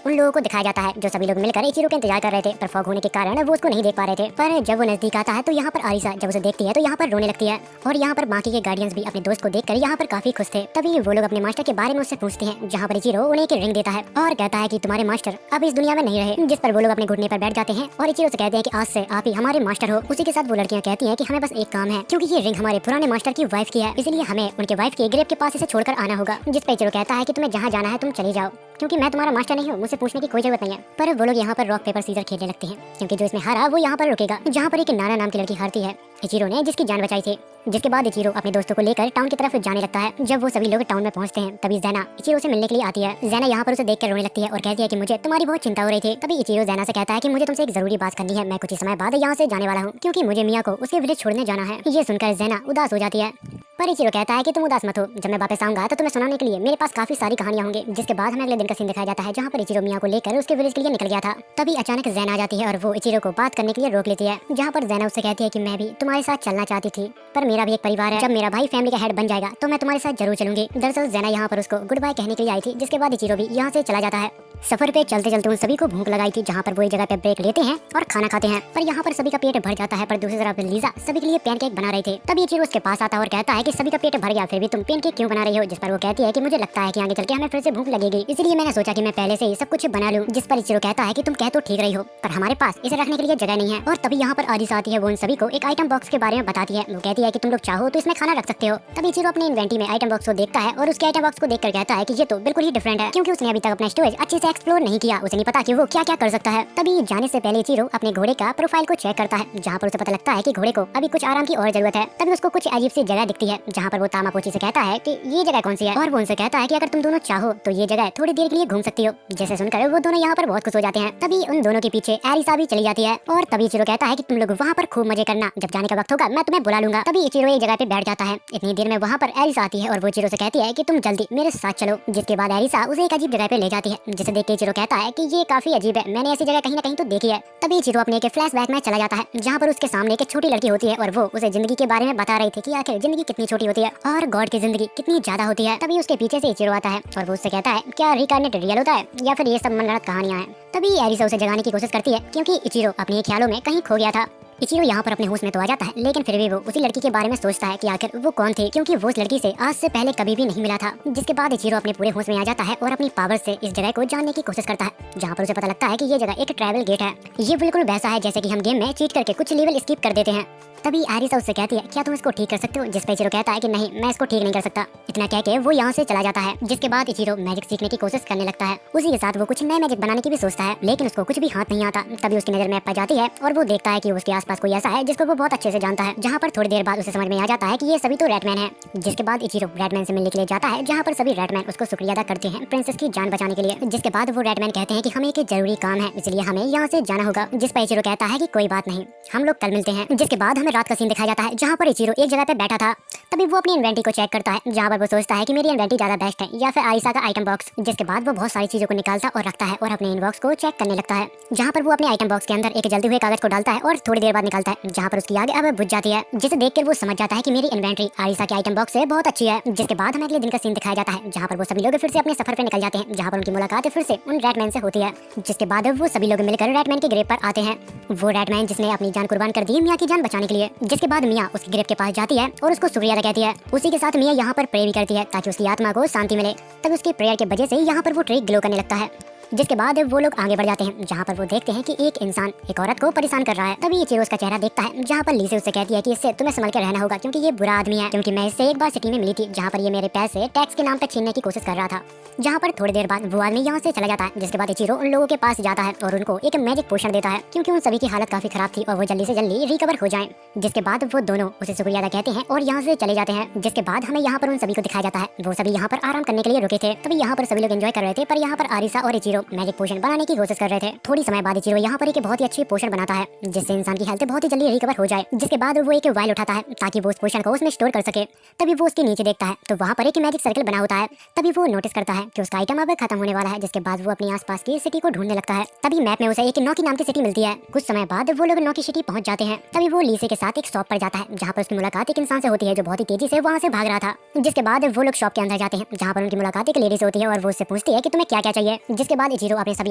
उन लोगों को दिखाया जाता है जो सभी लोग मिलकर इचिरो का इंतजार कर रहे थे, पर फॉग होने के कारण वो उसको नहीं देख पा रहे थे। पर जब वो नजदीक आता है तो यहाँ पर आरिसा जब उसे देखती है तो यहाँ पर रोने लगती है और यहाँ पर बाकी के गार्डियंस भी अपने दोस्त को देखकर यहाँ पर काफी खुश थे। तभी वो लोग अपने मास्टर के बारे में उससे पूछते हैं, जहाँ पर इचिरो उन्हें एक रिंग देता है और कहता है कि तुम्हारे मास्टर अब इस दुनिया में नहीं रहे। जिस पर वो लोग अपने घुटने पर बैठ जाते हैं और इचिरो से कहते हैं कि आज से आप ही हमारे मास्टर हो। उसी के साथ वो लड़कियां कहती हैं कि हमें बस एक काम है, क्योंकि ये रिंग हमारे पुराने मास्टर की वाइफ की है, इसलिए हमें उनके वाइफ के ग्रेव के पास इसे छोड़कर आना होगा। जिस पर इचिरो कहता है कि तुम्हें जहाँ जाना है तुम चली जाओ, क्योंकि मैं तुम्हारा मास्टर नहीं हूँ, मुझसे पूछने की कोई जरूरत नहीं है। पर वो लोग यहाँ पर रॉक पेपर सीजर खेलने लगते हैं क्योंकि जो इसमें हारा वो यहाँ पर रुकेगा। जहाँ पर एक नाना नाम की लड़की हारती है इचिरो ने जिसकी जान बचाई थी, जिसके बाद इचिरो अपने दोस्तों को लेकर टाउन की तरफ जाने लगता है। जब वो सभी लोग टाउन में पहुंचते हैं तभी ज़ेना इचिरो से मिलने के लिए आती है। ज़ेना यहाँ पर उसे देखकर रोने लगती है और कहती है कि मुझे तुम्हारी बहुत चिंता हो रही थी। तभी इचिरो ज़ेना से कहता है कि मुझे तुमसे एक जरूरी बात करनी है, मैं कुछ ही समय बाद यहाँ से जाने वाला हूँ क्योंकि मुझे मिया को उसके विलेज छोड़ने जाना है। ये सुनकर ज़ेना उदास हो जाती है पर इचिरो कहता है कि तुम उदास मत हो, जब मैं वापस आऊंगा तो तुम्हें सुनाने के लिए मेरे पास काफी सारी कहानियां होंगी। जिसके बाद हमें अगले दिन का सीन दिखाया जाता है जहाँ पर इचिरो मिया को लेकर उसके विलेज के लिए निकल गया था। तभी अचानक ज़ेना आ जाती है और वो इचिरो को बात करने के लिए रोक लेती है। जहाँ पर ज़ेना उससे कहती है कि मैं भी तुम्हारे साथ चलना चाहती थी पर मेरा भी एक परिवार है, जब मेरा भाई फैमिली का हेड बन जाएगा तो मैं तुम्हारे साथ जरूर चलूंगी। दरअसल ज़ेना यहाँ पर उसको गुड बाय कहने के लिए आई थी। जिसके बाद इचिरो भी यहाँ से चला जाता है। सफर पे चलते चलते उन सभी को भूख लगाई थी जहाँ पर वो एक जगह पे ब्रेक लेते हैं और खाना खाते हैं। पर यहाँ पर सभी का पेट भर जाता है पर दूसरी तरफ लीजा सभी के लिए पैनकेक बना रही थी। तभी इचिरो उसके पास आता है और कहता है कि सभी का पेट भर गया फिर भी तुम पैनकेक क्यों बना रही हो। जिस पर वो कहती है कि मुझे लगता है कि आगे चल के हमें फिर से भूख लगेगी, इसलिए मैंने सोचा कि मैं पहले से ही सब कुछ बना लूं। जिस पर इचिरो कहता है कि तुम कह तो ठीक रही हो पर हमारे पास इसे रखने के लिए जगह नहीं है। और तभी यहाँ पर आदिशा आती है। वो उन सभी को एक आइटम बॉक्स के बारे में बताती है। वो कहती है कि तुम लोग चाहो तो इसमें खाना रख सकते हो। तभी इचिरो अपने इन्वेंटरी में आइटम बॉक्स को देखता है और उसके आइटम बॉक्स को देखकर कहता है कि ये तो बिल्कुल ही डिफरेंट है क्योंकि उसने अभी तक अपना स्टोरेज अच्छे से एक्सप्लोर नहीं किया, उसे नहीं पता कि वो क्या क्या कर सकता है। तभी जाने से पहले इचिरो अपने घोड़े का प्रोफाइल को चेक करता है जहाँ पर उसे पता लगता है कि घोड़े को अभी कुछ आराम की और जरूरत है। तभी उसको कुछ अजीब सी जगह दिखती है जहाँ पर वो तामापोची से कहता है कि ये जगह कौन सी है और वो उनसे कहता है कि अगर तुम दोनों चाहो तो ये जगह थोड़ी देर के लिए घूम सकती हो। जैसे सुनकर वो दोनों यहाँ पर बहुत खुश हो जाते हैं। तभी उन दोनों के पीछे एरिसा भी चली जाती है और तभी इचिरो कहता है कि तुम लोग वहाँ पर खूब मजे करना, जब जाने का वक्त होगा मैं तुम्हें बुला लूंगा। तभी इचिरो एक जगह पे बैठ जाता है। इतनी देर में वहाँ पर एरिसा आती है और वो इचिरो से कहती है कि तुम जल्दी मेरे साथ चलो। जिसके बाद एरिसा उसे एक अजीब जगह पे ले जाती है जिसे देख के इचिरो कहता है कि ये काफी अजीब है, मैंने ऐसी जगह कहीं ना कहीं तो देखी है। तभी इचिरो अपने एक फ्लैशबैक में चला जाता है जहाँ पर उसके सामने एक छोटी लड़की होती है और वो उसे जिंदगी के बारे में बता रही थी कि आखिर जिंदगी कितनी छोटी होती है और गॉड की जिंदगी कितनी ज्यादा होती है। तभी उसके पीछे से इचिरो आता है और वो उससे कहता है क्या रिकार्नेट रियल होता है या फिर ये सब मनगढ़ंत कहानियां हैं। तभी एरिसा उसे जगाने की कोशिश करती है क्योंकि इचिरो अपने ख्यालों में कहीं खो गया था। इचिरो यहाँ पर अपने होश में तो आ जाता है लेकिन फिर भी वो उसी लड़की के बारे में सोचता है कि आखिर वो कौन थी क्योंकि वो उस लड़की से आज से पहले कभी भी नहीं मिला था। जिसके बाद इचिरो अपने पूरे होश में आ जाता है और अपनी पावर से इस जगह को जानने की कोशिश करता है जहाँ पर उसे पता लगता है कि ये जगह एक ट्रैवल गेट है। ये बिल्कुल वैसा है जैसे कि हम गेम में चीट करके कुछ लेवल स्किप कर देते हैं। तभी एरिसा उससे कहती है क्या तुम इसको ठीक कर सकते हो। जिस पर इचिरो कहता है कि नहीं मैं इसको ठीक नहीं कर सकता। इतना कह के वो यहाँ से चला जाता है। जिसके बाद इचिरो मैजिक सीखने की कोशिश करने लगता है। उसी के साथ वो कुछ नए मैजिक बनाने की भी सोचता है लेकिन उसको कुछ भी हाथ नहीं आता। तभी उसकी नजर मैप पर जाती है और वो देखता है कि उसके आसपास कोई ऐसा है जिसको वो बहुत अच्छे से जानता है। जहाँ पर थोड़ी देर बाद उसे समझ में आ जाता है कि ये सभी तो रैटमैन है। जिसके बाद इचिरो रैटमैन से मिलने के लिए जाता है जहाँ पर सभी रैटमैन उसको शुक्रिया अदा करते हैं प्रिंसेस की जान बचाने के लिए। जिसके बाद वो रैटमैन कहते हैं कि हमें एक जरूरी काम है इसलिए हमें यहाँ से जाना होगा। जिस पर इचिरो कहता है कि कोई बात नहीं हम लोग कल मिलते हैं। जिसके बाद हमें रात का सीन दिखाया जाता है जहाँ पर इचिरो एक जगह पे बैठा था। तभी वो अपनी इन्वेंटरी को चेक करता है जहाँ पर वो सोचता है कि मेरी इन्वेंटरी ज्यादा बेस्ट है या फिर आरिसा का आइटम बॉक्स। जिसके बाद वो बहुत सारी चीजों को निकालता और रखता है और अपने इनबॉक्स को चेक करने लगता है जहाँ पर वो अपने आइटम बॉक्स के अंदर एक जलते हुए कागज को डालता है और थोड़ी देर बाद निकालता है जहाँ पर उसकी आग अब बुझ जाती है। जिसे देखकर वो समझ जाता है कि मेरी इन्वेंटरी आरिसा के आइटम बॉक्स से बहुत अच्छी है। जिसके बाद हमें अगले दिन का सीन दिखाया जाता है जहाँ पर वो सभी लोग फिर से अपने सफर पे निकल जाते हैं जहाँ पर उनकी मुलाकात फिर से उन रैटमैन से होती है। जिसके बाद वो सभी लोग मिलकर रैटमैन के ग्रेव पर आते हैं। वो रैटमैन जिसने अपनी जान कुर्बान कर दी मिया की जान बचाने के लिए। जिसके बाद मिया उसके ग्रेव के पास जाती है और उसको शुक्रिया अदा कहती है। उसी के साथ मिया यहाँ पर प्रे भी करती है ताकि उसकी आत्मा को शांति मिले। तब उसकी प्रेयर की वजह से यहाँ पर वो ट्री ग्लो करने लगता है। जिसके बाद वो लोग आगे बढ़ जाते हैं जहाँ पर वो देखते हैं कि एक इंसान एक औरत को परेशान कर रहा है। तभी इचिरो उसका चेहरा देखता है जहाँ पर लीसे उससे कहती है कि इससे तुम्हें संभल कर रहना होगा क्योंकि ये बुरा आदमी है। क्योंकि मैं इससे एक बार सिटी में मिली थी जहाँ पर ये मेरे पैसे टैक्स के नाम पर छीनने की कोशिश कर रहा था। जहाँ पर थोड़ी देर बाद वो आदमी यहाँ से चला जाता है। जिसके बाद इचिरो उन लोगों के पास जाता है और उनको एक मैजिक पोशन देता है क्योंकि उन सभी की हालत काफी खराब थी और वो जल्दी से जल्दी रिकवर हो जाएं। जिसके बाद वो दोनों उसे शुक्रिया अदा कहते हैं और यहाँ से चले जाते हैं। जिसके बाद हमें यहाँ पर उन सभी को दिखाया जाता है वो सभी यहाँ पर आराम करने के लिए रुके थे। तभी यहाँ पर सभी लोग एंजॉय कर रहे थे पर यहाँ पर आरिसा और इचिरो मैजिक पोशन बनाने की कोशिश कर रहे थे। थोड़ी समय बाद इचिरो यहाँ पर एक बहुत ही अच्छी पोशन बनाता है जिससे इंसान की हेल्थ बहुत ही जल्दी रिकवर हो जाए। जिसके बाद वो एक वाइल उठाता है ताकि वो उस पोशन को उसमें स्टोर कर सके। तभी वो उसके नीचे देखता है तो वहाँ पर एक मैजिक सर्कल बना होता है। तभी वो नोटिस करता है कि उसका आइटम अब खत्म होने वाला है। जिसके बाद वो अपने आसपास की सिटी को ढूंढने लगता है। तभी मैप में उसे एक नौकी नाम की सिटी मिलती है। कुछ समय बाद वो लोग नौकी सिटी पहुंच जाते हैं। तभी वो लीसे के साथ एक शॉप पर जाता है जहाँ पर उसकी मुलाकात एक इंसान से होती है जो बहुत ही तेजी से वहाँ से भाग रहा था। जिसके बाद वो लोग शॉप के अंदर जाते हैं जहाँ पर उनकी मुलाकात एक लेडी से होती है और वो उससे पूछती है कि तुम्हें क्या क्या चाहिए। जिसके बाद इचिरो अपने सभी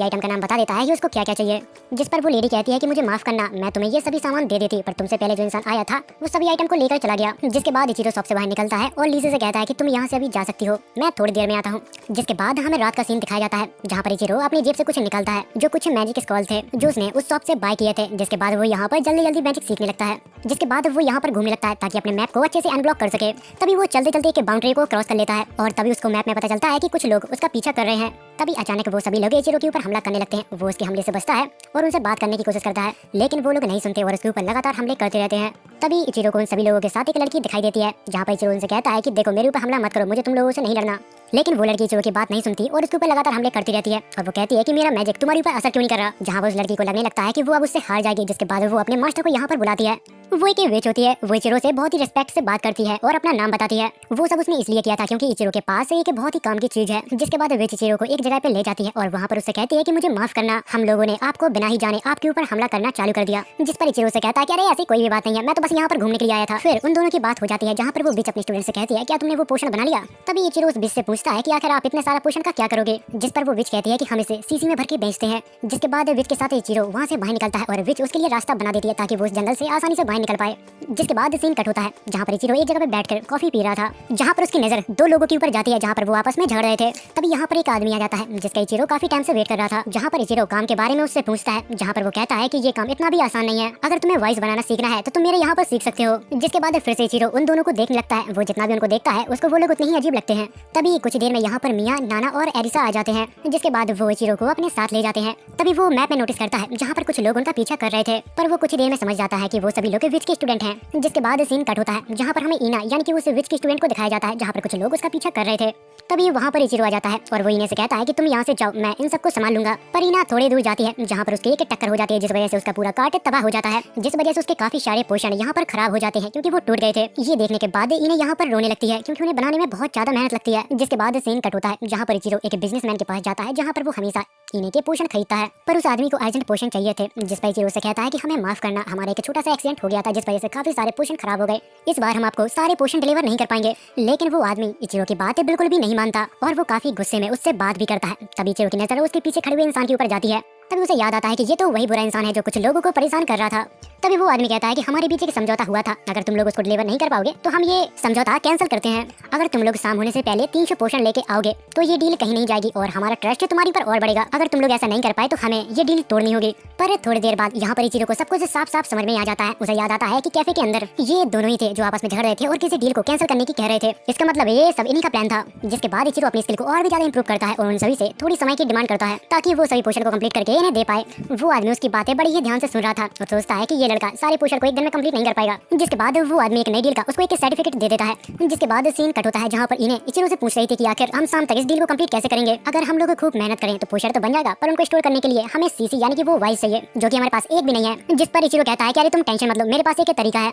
आइटम का नाम बता देता है कि उसको क्या क्या चाहिए। जिस पर वो लेडी कहती है कि मुझे माफ करना मैं तुम्हें ये सभी सामान दे देती पर तुमसे पहले जो इंसान आया था वो सभी आइटम को लेकर चला गया। जिसके बाद इचिरो शॉप से बाहर निकलता है और लीसे से कहता है कि तुम यहाँ से अभी जा सकती हो, मैं थोड़ी देर में आता हूँ। जिसके बाद हमें रात का सीन दिखाया जाता है जहाँ पर इचिरो अपनी जेब से कुछ निकालता है जो कुछ मैजिक स्क्रॉल थे जो उसने उस शॉप से बाय किए थे। जिसके बाद वो यहाँ पर जल्दी जल्दी मैजिक सीखने लगता है। जिसके बाद वो यहाँ पर घूमने लगता है ताकि अपने मैप को अच्छे से अनब्लॉक कर सके। तभी वो चलते चलते एक बाउंड्री को क्रॉस कर लेता है और तभी उसको मैप में पता चलता है कि कुछ लोग उसका पीछा कर रहे हैं। तभी अचानक वो सभी लोग लोग इचिरो के ऊपर हमला करने लगते हैं। वो उसके हमले से बचता है और उनसे बात करने की कोशिश करता है, लेकिन वो लोग नहीं सुनते और उसके ऊपर लगातार हमले करते रहते हैं। तभी इचिरो को उन सभी लोगों के साथ एक लड़की दिखाई देती है, जहाँ पर इचिरो उनसे कहता है कि देखो मेरे ऊपर हमला मत करो, मुझे तुम लोगों से नहीं लड़ना। लेकिन वो लड़की इचिरो की बात नहीं सुनती और उसके ऊपर लगातार हमले करती रहती है और वो कहती है कि मेरा मैजिक तुम्हारे ऊपर असर क्यों नहीं कर रहा। जहाँ पर उस लड़की को लगने लगता है कि वो अब उससे हार जाएगी, जिसके बाद वो अपने मास्टर को यहाँ पर बुलाती है। वो एक विच होती है। वो इचिरो से बहुत ही रिस्पेक्ट से बात करती है और अपना नाम बताती है। वो सब उसने इसलिए किया था क्योंकि इचिरो के पास एक बहुत ही काम की चीज है। जिसके बाद विच इचिरो को एक जगह पे ले जाती है और वहाँ पर उससे कहती है कि मुझे माफ करना, हम लोगों ने आपको बिना ही जाने आपके ऊपर हमला करना चालू कर दिया। जिस पर इचिरो से कहता है कि अरे ऐसी कोई भी बात नहीं है, मैं तो बस यहाँ पर घूमने के लिए आया था। फिर उन दोनों की बात हो जाती है, जहाँ पर वो विच अपने स्टूडेंट से कहती है क्या तुमने वो पोशन बना लिया। तभी इचिरो उस विच से पूछता है कि आखिर आप इतने सारा पोशन का क्या करोगे। जिस पर वो विच कहती है कि हम इसे सीसी में भर के बेचते हैं। जिसके बाद विच के साथ इचिरो वहाँ से बाहर निकलता है और विच उसके लिए रास्ता बना देती है ताकि वो उस जंगल से आसानी से बाहर निकल पाए। जिसके बाद सीन कट होता है, जहाँ पर इचिरो एक जगह पे बैठकर कॉफी पी रहा था, जहाँ पर उसकी नजर दो लोगों के ऊपर जाती है जहाँ पर वो आपस में झगड़ रहे थे। तभी यहाँ पर एक आदमी आ जाता है जिसका इचिरो काफी टाइम से वेट कर रहा था। जहाँ पर इचिरो काम के बारे में उससे पूछता है, जहाँ पर वो कहता है कि ये काम इतना भी आसान नहीं है, अगर तुम्हें वॉइस बनाना सीखना है तो तुम मेरे यहाँ पर सीख सकते हो। जिसके बाद फिर से इचिरो उन दोनों को देखने लगता है। वो जितना भी उनको देखता है उसको वो लोग उतने ही अजीब लगते हैं। तभी कुछ देर में यहाँ पर मिया, नाना और एरिसा आ जाते हैं। जिसके बाद वो इचिरो को अपने साथ ले जाते हैं। तभी वो मैप में नोटिस करता है जहाँ पर कुछ लोग उनका पीछा कर रहे थे, पर वो कुछ देर में समझ जाता है कि वो सभी लोग विच के स्टूडेंट हैं। जिसके बाद सीन कट होता है, जहाँ पर हमें इना यानी कि उस विच के स्टूडेंट को दिखाया जाता है, जहाँ पर कुछ लोग उसका पीछा कर रहे थे। तभी वहाँ पर इचिरो आ जाता है और वो इने से कहता है कि तुम यहाँ से जाओ, मैं इन सबको संभाल लूंगा। पर इना थोड़ी दूर जाती है, जहाँ पर उसकी एक टक्कर हो जाती है, जिस वजह से उसका पूरा कार्ट तबाह हो जाता है। जिस वजह से उसके काफी सारे पोषण यहाँ पर खराब हो जाते हैं क्योंकि वो टूट गए थे। ये देखने के बाद इन्हें यहाँ पर रोने लगती है क्योंकि उन्हें बनाने में बहुत ज्यादा मेहनत लगती है। जिसके बाद सीन कट होता है, जहाँ पर इचिरो एक बिजनेसमैन के पास जाता है, जहाँ पर वो हमेशा इन्हें के पोषण खरीदता है। पर उस आदमी को अर्जेंट पोषण चाहिए थे। जिस पर इचिरो से कहता है कि हमें माफ करना, हमारा एक छोटा सा एक्सीडेंट हो गया था जिस वजह से काफी सारे पोषण खराब हो गए, इस बार हम आपको सारे पोषण डिलीवर नहीं कर पाएंगे। लेकिन वो आदमी इचिरो की बातें बिल्कुल भी नहीं मानता और वो काफी गुस्से में उससे बात भी करता है। तभी इचिरो की नजर उसके पीछे खड़े हुए इंसान के ऊपर जाती है। तभी उसे याद आता है कि ये तो वही बुरा इंसान है जो कुछ लोगों को परेशान कर रहा था। तभी वो आदमी कहता है कि हमारे बीच एक समझौता हुआ था, अगर तुम लोग उसको डिलीवर नहीं कर पाओगे तो हम ये समझौता कैंसिल करते हैं। अगर तुम लोग शाम होने से पहले 300 पोषण लेके आओगे तो ये डील कहीं नहीं जाएगी और हमारा ट्रस्ट तुम्हारी पर और बढ़ेगा। अगर तुम लोग ऐसा नहीं कर पाए तो हमें ये डील तोड़नी होगी। पर थोड़ी देर बाद यहाँ पर इचिरो को सब कुछ साफ साफ समझ में आ जाता है। उसे याद आता है कि कैफे के अंदर ये दोनों ही थे जो आपस में झगड़ रहे थे और किसी डील को कैंसिल करने की कह रहे थे। इसका मतलब ये सब इन्हीं का प्लान था। जिसके बाद इचिरो अपनी स्किल को और भी ज्यादा इंप्रूव करता है और उन सभी से थोड़ी समय की डिमांड करता है ताकि वो सभी पोषण को कंप्लीट करके इन्हें दे पाए। वो आदमी उसकी बातें बड़ी ही ध्यान से सुन रहा था और सोचता है कि ये लड़का सारे पोषण को एक दिन में कंप्लीट नहीं कर पाएगा। जिसके बाद वो आदमी एक नई डील का उसको एक सर्टिफिकेट दे देता है। जिसके बाद सीन कट होता है, जहाँ पर इन्हें इचिरो से पूछ रही थी कि आखिर हम शाम तक इस डील को कंप्लीट कैसे करेंगे। अगर हम लोग खूब मेहनत करें तो पोषण तो बन जाएगा, पर उनको स्टोर करने के लिए हमें सीसी यानी कि वो वाइस चाहिए, जो कि हमारे पास एक भी नहीं है। जिस पर इचिरो कहता है कि अरे तुम टेंशन मत लो, मेरे पास एक तरीका है।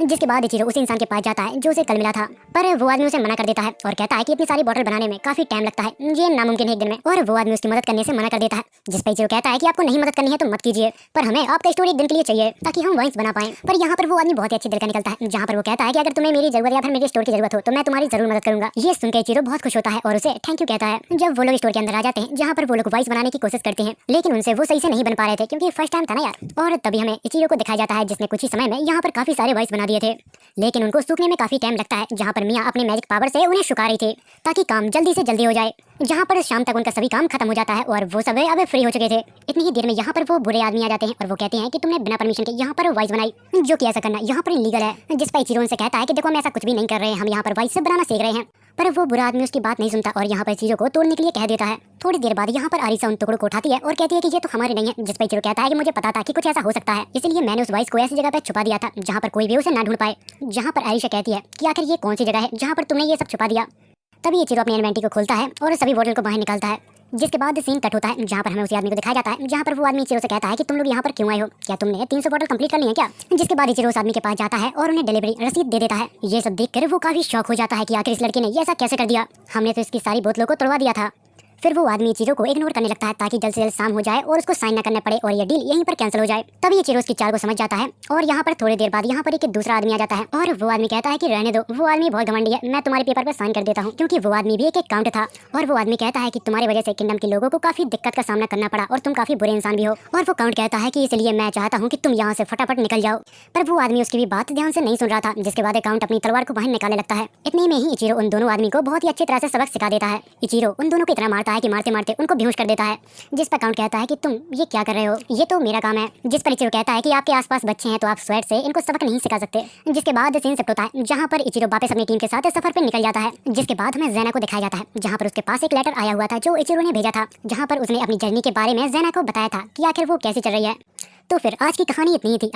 जिसके बाद इचिरो उस इंसान के पास जाता है जो उसे कल मिला था, पर वो आदमी उसे मना कर देता है और कहता है कि इतनी सारी बोतल बनाने में काफी टाइम लगता है, ये नामुमकिन है एक दिन में। और वो आदमी उसकी मदद करने से मना कर देता है। जिस पर इचिरो कहता है कि आपको नहीं मदद करनी है तो मत कीजिए, पर हमें आपका स्टोर एक दिन के लिए चाहिए ताकि हम वाइन्स बना पाएं। पर यहाँ पर वो आदमी बहुत ही अच्छी दिल का निकलता है, जहाँ पर वो कहता है कि अगर तुम्हें मेरी जरूरत या फिर मेरे स्टोर की जरूरत हो तो मैं तुम्हारी जरूर मदद करूंगा। ये सुनकर इचिरो बहुत खुश होता है और उसे थैंक यू कहता है। जब वो लोग स्टोर के अंदर आ जाते हैं, जहाँ पर वो लोग वाइस बनाने की कोशिश करते हैं, लेकिन उनसे वो सही से नहीं बन पा रहे थे क्योंकि फर्स्ट टाइम था ना यार। और तभी हमें इचिरो को दिखाया जाता है जिसने कुछ ही समय में यहाँ पर काफी सारे वाइस बना दिए थे, लेकिन उनको सूखने में काफी टाइम लगता है। जहाँ पर मिया अपने मैजिक पावर से उन्हें सुखा रही थी ताकि काम जल्दी से जल्दी हो जाए। जहाँ पर शाम तक उनका सभी काम खत्म हो जाता है और वो सब अब फ्री हो चुके थे। इतनी ही देर में यहाँ पर वो बुरे आदमी आ जाते हैं और वो कहते हैं कि तुमने बिना परमिशन के यहाँ पर वाइस बनाई, जो कि ऐसा करना यहाँ पर इलीगल है। जिस पर इचिरो उनसे कहता है कि देखो हम ऐसा कुछ भी नहीं कर रहे हैं, हम यहाँ पर वाइस से बनाना सीख रहे हैं। पर वो बुरा आदमी उसकी बात नहीं सुनता और यहाँ पर इचिरो को तोड़ने के लिए कह देता है। थोड़ी देर बाद यहाँ पर अरिसा उन टुकड़ों को उठाती है और कहती है कि ये तो हमारे नहीं है। जिस पर इचिरो कहता है कि मुझे पता था कि कुछ ऐसा हो सकता है, इसलिए मैंने उस वाइस को ऐसी जगह पर छुपा दिया था जहाँ पर कोई भी उसे ना ढूंढ पाए। जहाँ पर अरिसा कहती है कि आखिर ये कौन सी जगह है जहाँ पर तुमने ये सब छुपा दिया। तभी इचिरो अपनी इन्वेंटरी को खोलता है और सभी बोतल को बाहर निकालता है। जिसके बाद सीन कट होता है, जहाँ पर हमें उसी आदमी को दिखाया जाता है, जहाँ पर वो आदमी इचिरो से कहता है कि तुम लोग यहाँ पर क्यों आए हो, क्या तुमने 300 बोतल कंप्लीट कर ली है क्या। जिसके बाद इचिरो उस आदमी के पास जाता है और उन्हें डिलीवरी रसीद दे देता है। ये सब देखकर वो काफी शौक हो जाता है कि आखिर इस लड़के ने ये ऐसा कैसे कर दिया, हमने तो इसकी सारी बोतलों को तोड़वा दिया था। फिर वो आदमी इचिरो को इग्नोर करने लगता है ताकि जल्द से जल्द शाम हो जाए और उसको साइन न करना पड़े और ये डील यहीं पर कैंसिल हो जाए। तभी इचिरो उसकी चाल को समझ जाता है और यहाँ पर थोड़ी देर बाद यहाँ पर एक दूसरा आदमी आ जाता है और वो आदमी कहता है कि रहने दो, वो आदमी बहुत घमंडी है, मैं तुम्हारे पेपर पर साइन कर देता हूँ। क्योंकि वो आदमी भी एक काउंट था और वो आदमी कहता है कि तुम्हारी वजह से किंगडम के लोगों को काफी दिक्कत का सामना करना पड़ा और तुम काफी बुरे इंसान भी हो। और वो काउंट कहता है कि इसलिए मैं चाहता हूँ कि तुम यहाँ से फटाफट निकल जाओ। पर वो आदमी उसकी भी बात ध्यान से नहीं सुन रहा था। जिसके बाद काउंट अपनी तलवार को बाहर निकालने लगता है। इतने में ही इचिरो उन दोनों आदमी को बहुत ही अच्छी तरह से सबक सिखा देता है। इचिरो उन दोनों को इतना मारता है कि मारते मारते उनको बेहोश कर देता है, जिस पर काउंट कहता है कि तुम ये क्या कर रहे हो, ये तो मेरा काम है। जिस पर इचिरो कहता है कि आपके आसपास बच्चे हैं तो आप स्वेट से इनको सबक नहीं सिखा सकते। जिसके बाद सीन शिफ्ट होता है जहाँ पर इचिरो वापस अपनी टीम के साथ सफर पर निकल जाता है। जिसके बाद हमें ज़ेना को दिखाया जाता है जहाँ पर उसके पास एक लेटर आया हुआ था जो इचिरो ने भेजा था, जहाँ पर उसने अपनी जर्नी के बारे में ज़ेना को बताया था कि आखिर वो कैसी चल रही है। तो फिर आज की कहानी इतनी ही थी।